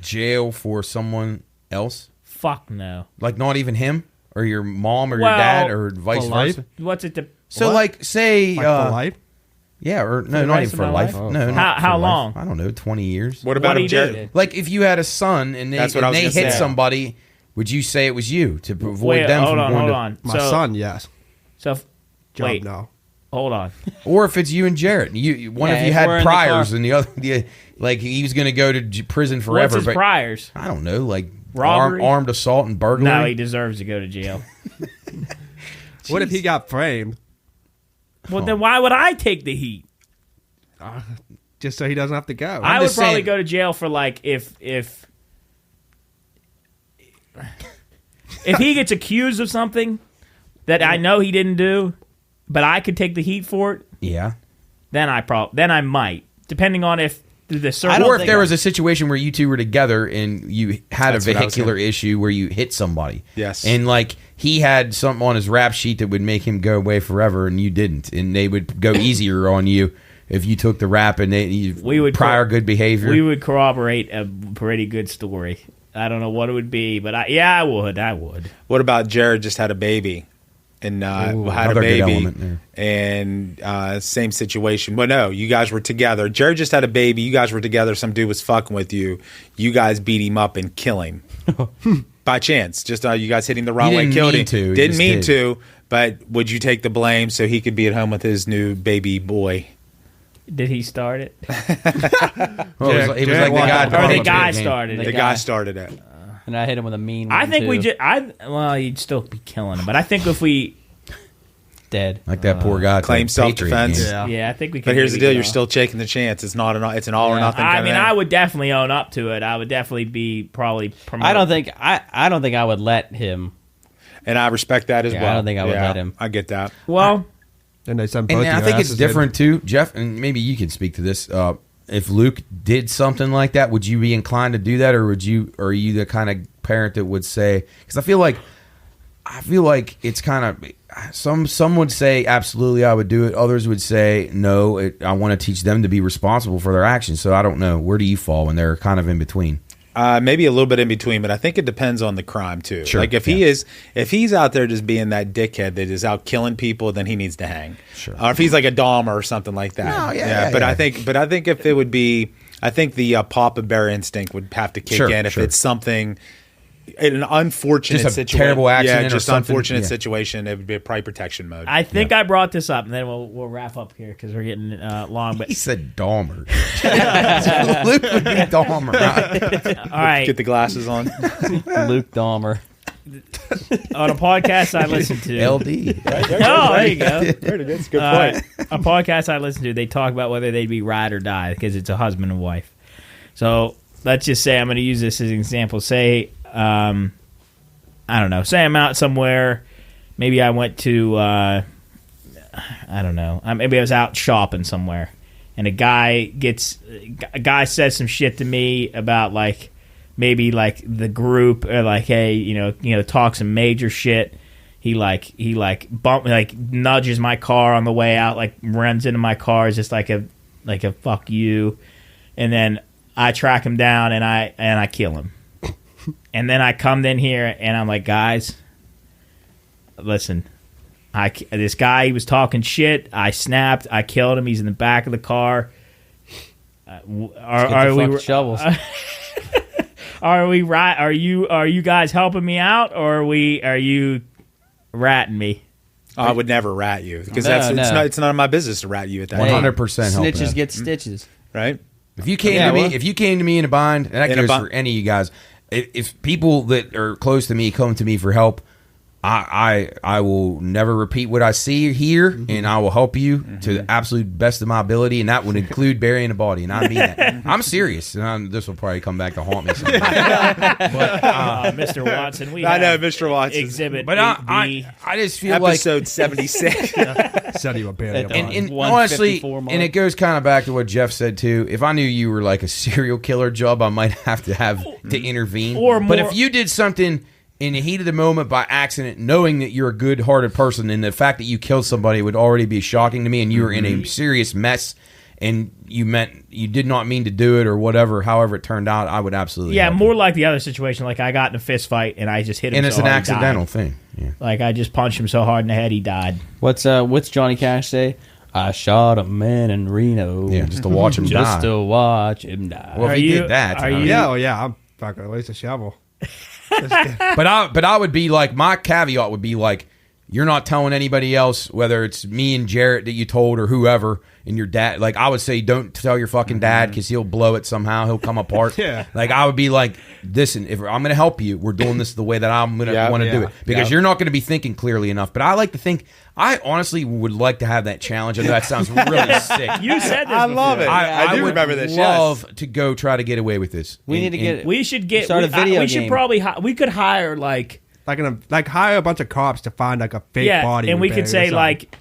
jail for someone else? Fuck no. Like not even him or your mom or your Well, dad or vice for life? versa? What's it? So what? like say Like for life? yeah, or no, the not rest even of for my life. life? No, How- not for how life. long? I don't know, 20 years. What about What do him, you Jared? do? Like if you had a son and they That's what I was hit gonna say. somebody, would you say it was you to avoid Wait, them hold from on, going hold to? on. My son, yes. So, Job, wait, no. hold on. Or if it's you and Jarrett, one Yeah, of you if had we're in the priors car. and the other, like he was going to go to prison forever. What's his but priors? I don't know, like Robbery? armed assault and burglary. No, he deserves to go to jail. What if he got framed Well, then why would I take the heat? just so he doesn't have to go? I would just probably saying- go to jail for like if he gets accused of something that I know he didn't do, but I could take the heat for it. Yeah. Then I might, depending on if the I certain. don't Or if think there I- was a situation where you two were together and you had That's a what I was vehicular issue where you hit somebody. Yes. And like he had something on his rap sheet that would make him go away forever and you didn't. And they would go easier on you if you took the rap and We would prior good behavior. we would corroborate a pretty good story. I don't know what it would be, but I would. What about Jared just had a baby? And had a another good baby, element there. and same situation. Well, no, you guys were together. Jared just had a baby. You guys were together. Some dude was fucking with you. You guys beat him up and kill him by chance. Just you guys hitting the wrong He way, didn't killed mean him. to. He Didn't just mean did. to. But would you take the blame so he could be at home with his new baby boy? Did he start it? Well, it was Jared- like the Jared guy. wanted- Or the the guy game. started The it? guy started it. And I hit him with a mean one. I think we too. just. Well, you'd still be killing him, but I think if we. dead. Like that poor guy. Claim to the Patriot self-defense. game. Yeah. Yeah, I think we could. But here's the maybe deal: get you're off. still taking the chance. It's not it's an all or nothing. I kind mean, of thing. I would definitely own up to it. I would definitely be probably. I don't think I would let him. And I respect that as Yeah, well. I don't think I would Yeah, let him. I get that. Well, And they send both And I your think it's asses in. different too, Jeff. And maybe you can speak to this. If Luke did something like that, would you be inclined to do that, or are you the kind of parent that would say? Because I feel like it's kind of some would say absolutely I would do it. Others would say no. I want to teach them to be responsible for their actions. So I don't know. Where do you fall when they're kind of in between? Maybe a little bit in between, but I think it depends on the crime too. Sure, Like if he's out there just being that dickhead that is out killing people, then he needs to hang. Sure. Or if he's like a Dahmer or something like that. No, yeah, But yeah. I think if it would be, I think the Papa Bear instinct would have to kick Sure, in if sure. it's something. In an unfortunate Just a situation, terrible accident yeah, or just something, unfortunate yeah. situation. It would be a probably protection mode. I think I brought this up, and then we'll wrap up here because we're getting long. But He said Dahmer. Luke would be Dahmer. Right? all right, Get the glasses on. Luke Dahmer. on a podcast I listened to. LD. Oh, there you go. That's a good point. A podcast I listened to, they talk about whether they'd be ride or die because it's a husband and wife. So let's just say I'm going to use this as an example. Say, I don't know. Say I'm out somewhere. Maybe I went to, I don't know. Maybe I was out shopping somewhere, and a guy says some shit to me about like maybe like the group or like, hey, talk some major shit. He nudges my car on the way out, like runs into my car, is just like a fuck you, and then I track him down and I kill him, and then I come in here and I'm like, guys, listen, this guy, he was talking shit. I snapped. I killed him. He's in the back of the car. Are we shovels? Are we right? Are you guys helping me out, or are you ratting me? I would never rat you because it's none of my business to rat you at that. 100% Snitches get stitches, right? If you came to me in a bind, and that goes for any of you guys. If people that are close to me come to me for help, I will never repeat what I see here, and I will help you to the absolute best of my ability, and that would include burying a body, and I mean that. I'm serious, and this will probably come back to haunt me someday. Mr. Watson, I know Mr. Watson exhibit, but I just feel episode 76. Said you were burying a body. And honestly, and it goes kind of back to what Jeff said too. If I knew you were like a serial killer, Job, I might have to intervene. Or more, but if you did something in the heat of the moment by accident, knowing that you're a good-hearted person, and the fact that you killed somebody would already be shocking to me, and you were in a serious mess, and you did not mean to do it or whatever, however it turned out, I would absolutely help more you. like the other situation. Like I got in a fist fight and I just hit him. And it's so an hard accidental thing. Yeah. Like I just punched him so hard in the head he died. What's Johnny Cash say? I shot a man in Reno. Yeah, just to watch him die. Just to watch him die. Well, if he did that, I'm fucking at least a shovel. But I would be like, my caveat would be like, you're not telling anybody else, whether it's me and Jarrett that you told or whoever, and your dad. Like I would say, don't tell your fucking dad because he'll blow it somehow. He'll come apart. Yeah. Like I would be like, listen, if I'm going to help you, we're doing this the way that I'm going to want to do it because you're not going to be thinking clearly enough. But I like to think. I honestly would like to have that challenge. I know that sounds really sick. You said this. I love it. I do would remember this. Love to go try to get away with this. We should get. Start a video we should game. probably. We could hire like hire a bunch of cops to find like a fake body. And we could say like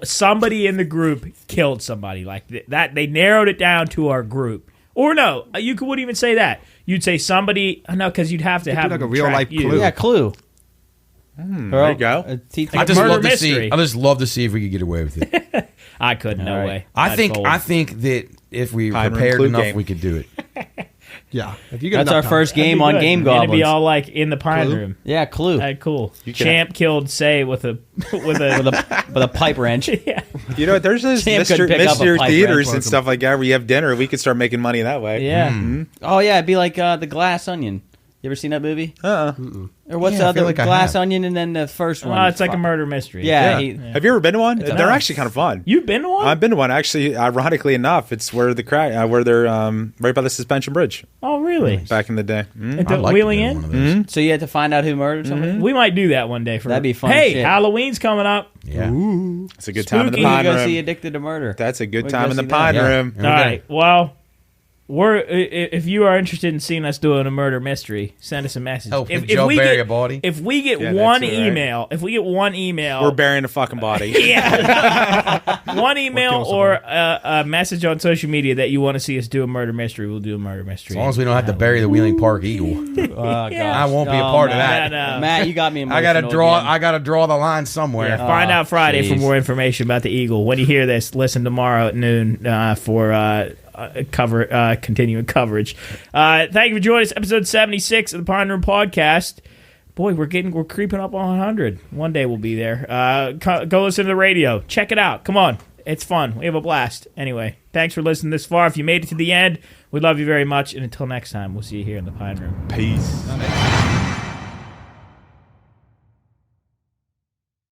somebody in the group killed somebody like that. They narrowed it down to our group. Or no, you wouldn't even say that. You'd say somebody. No, because you'd have to have like a real life clue. Yeah, Clue. There you go. I just love to see if we could get away with it. I couldn't. No way. I think that if we prepared enough, we could do it. Yeah, if you that's our first game on Game Goblins. It'd be all like in the pine room. Yeah, Clue. Cool. Champ killed Say with a pipe wrench. Yeah. You know what? There's those mystery theaters and stuff like that where you have dinner. We could start making money that way. Yeah. Mm-hmm. Oh yeah, it'd be like the Glass Onion. You ever seen that movie? Or what's the other Glass Onion and then the first one? It's like a murder mystery. Yeah. Have you ever been to one? They're actually kind of fun. You've been to one? I've been to one. Actually, ironically enough, it's where where they're right by the suspension bridge. Oh, really? Back in the day. At the Wheeling Inn? Mm-hmm. So you had to find out who murdered somebody? We might do that one day. That'd be fun. Hey, shit. Halloween's coming up. Yeah. Ooh. It's a good time in the Spooky. pine room. Go see Addicted to Murder. That's a good time in the pine room. All right. Well, if you are interested in seeing us doing a murder mystery, send us a message. If Joe bury a body. If we get one email, we're burying a fucking body. Yeah. One email or a message on social media that you want to see us do a murder mystery, we'll do a murder mystery. As long as we don't have to bury the Wheeling Park Eagle. I won't be a part of that. Matt, you got me emotional. I gotta draw the line somewhere. Yeah, find out Friday for more information about the Eagle. When you hear this, listen tomorrow at noon for continuing coverage. Thank you for joining us. Episode 76 of the Pine Room Podcast. Boy, we're creeping up on 100. One day we'll be there. Go listen to the radio. Check it out. Come on. It's fun. We have a blast. Anyway, thanks for listening this far. If you made it to the end, we love you very much. And until next time, we'll see you here in the Pine Room. Peace.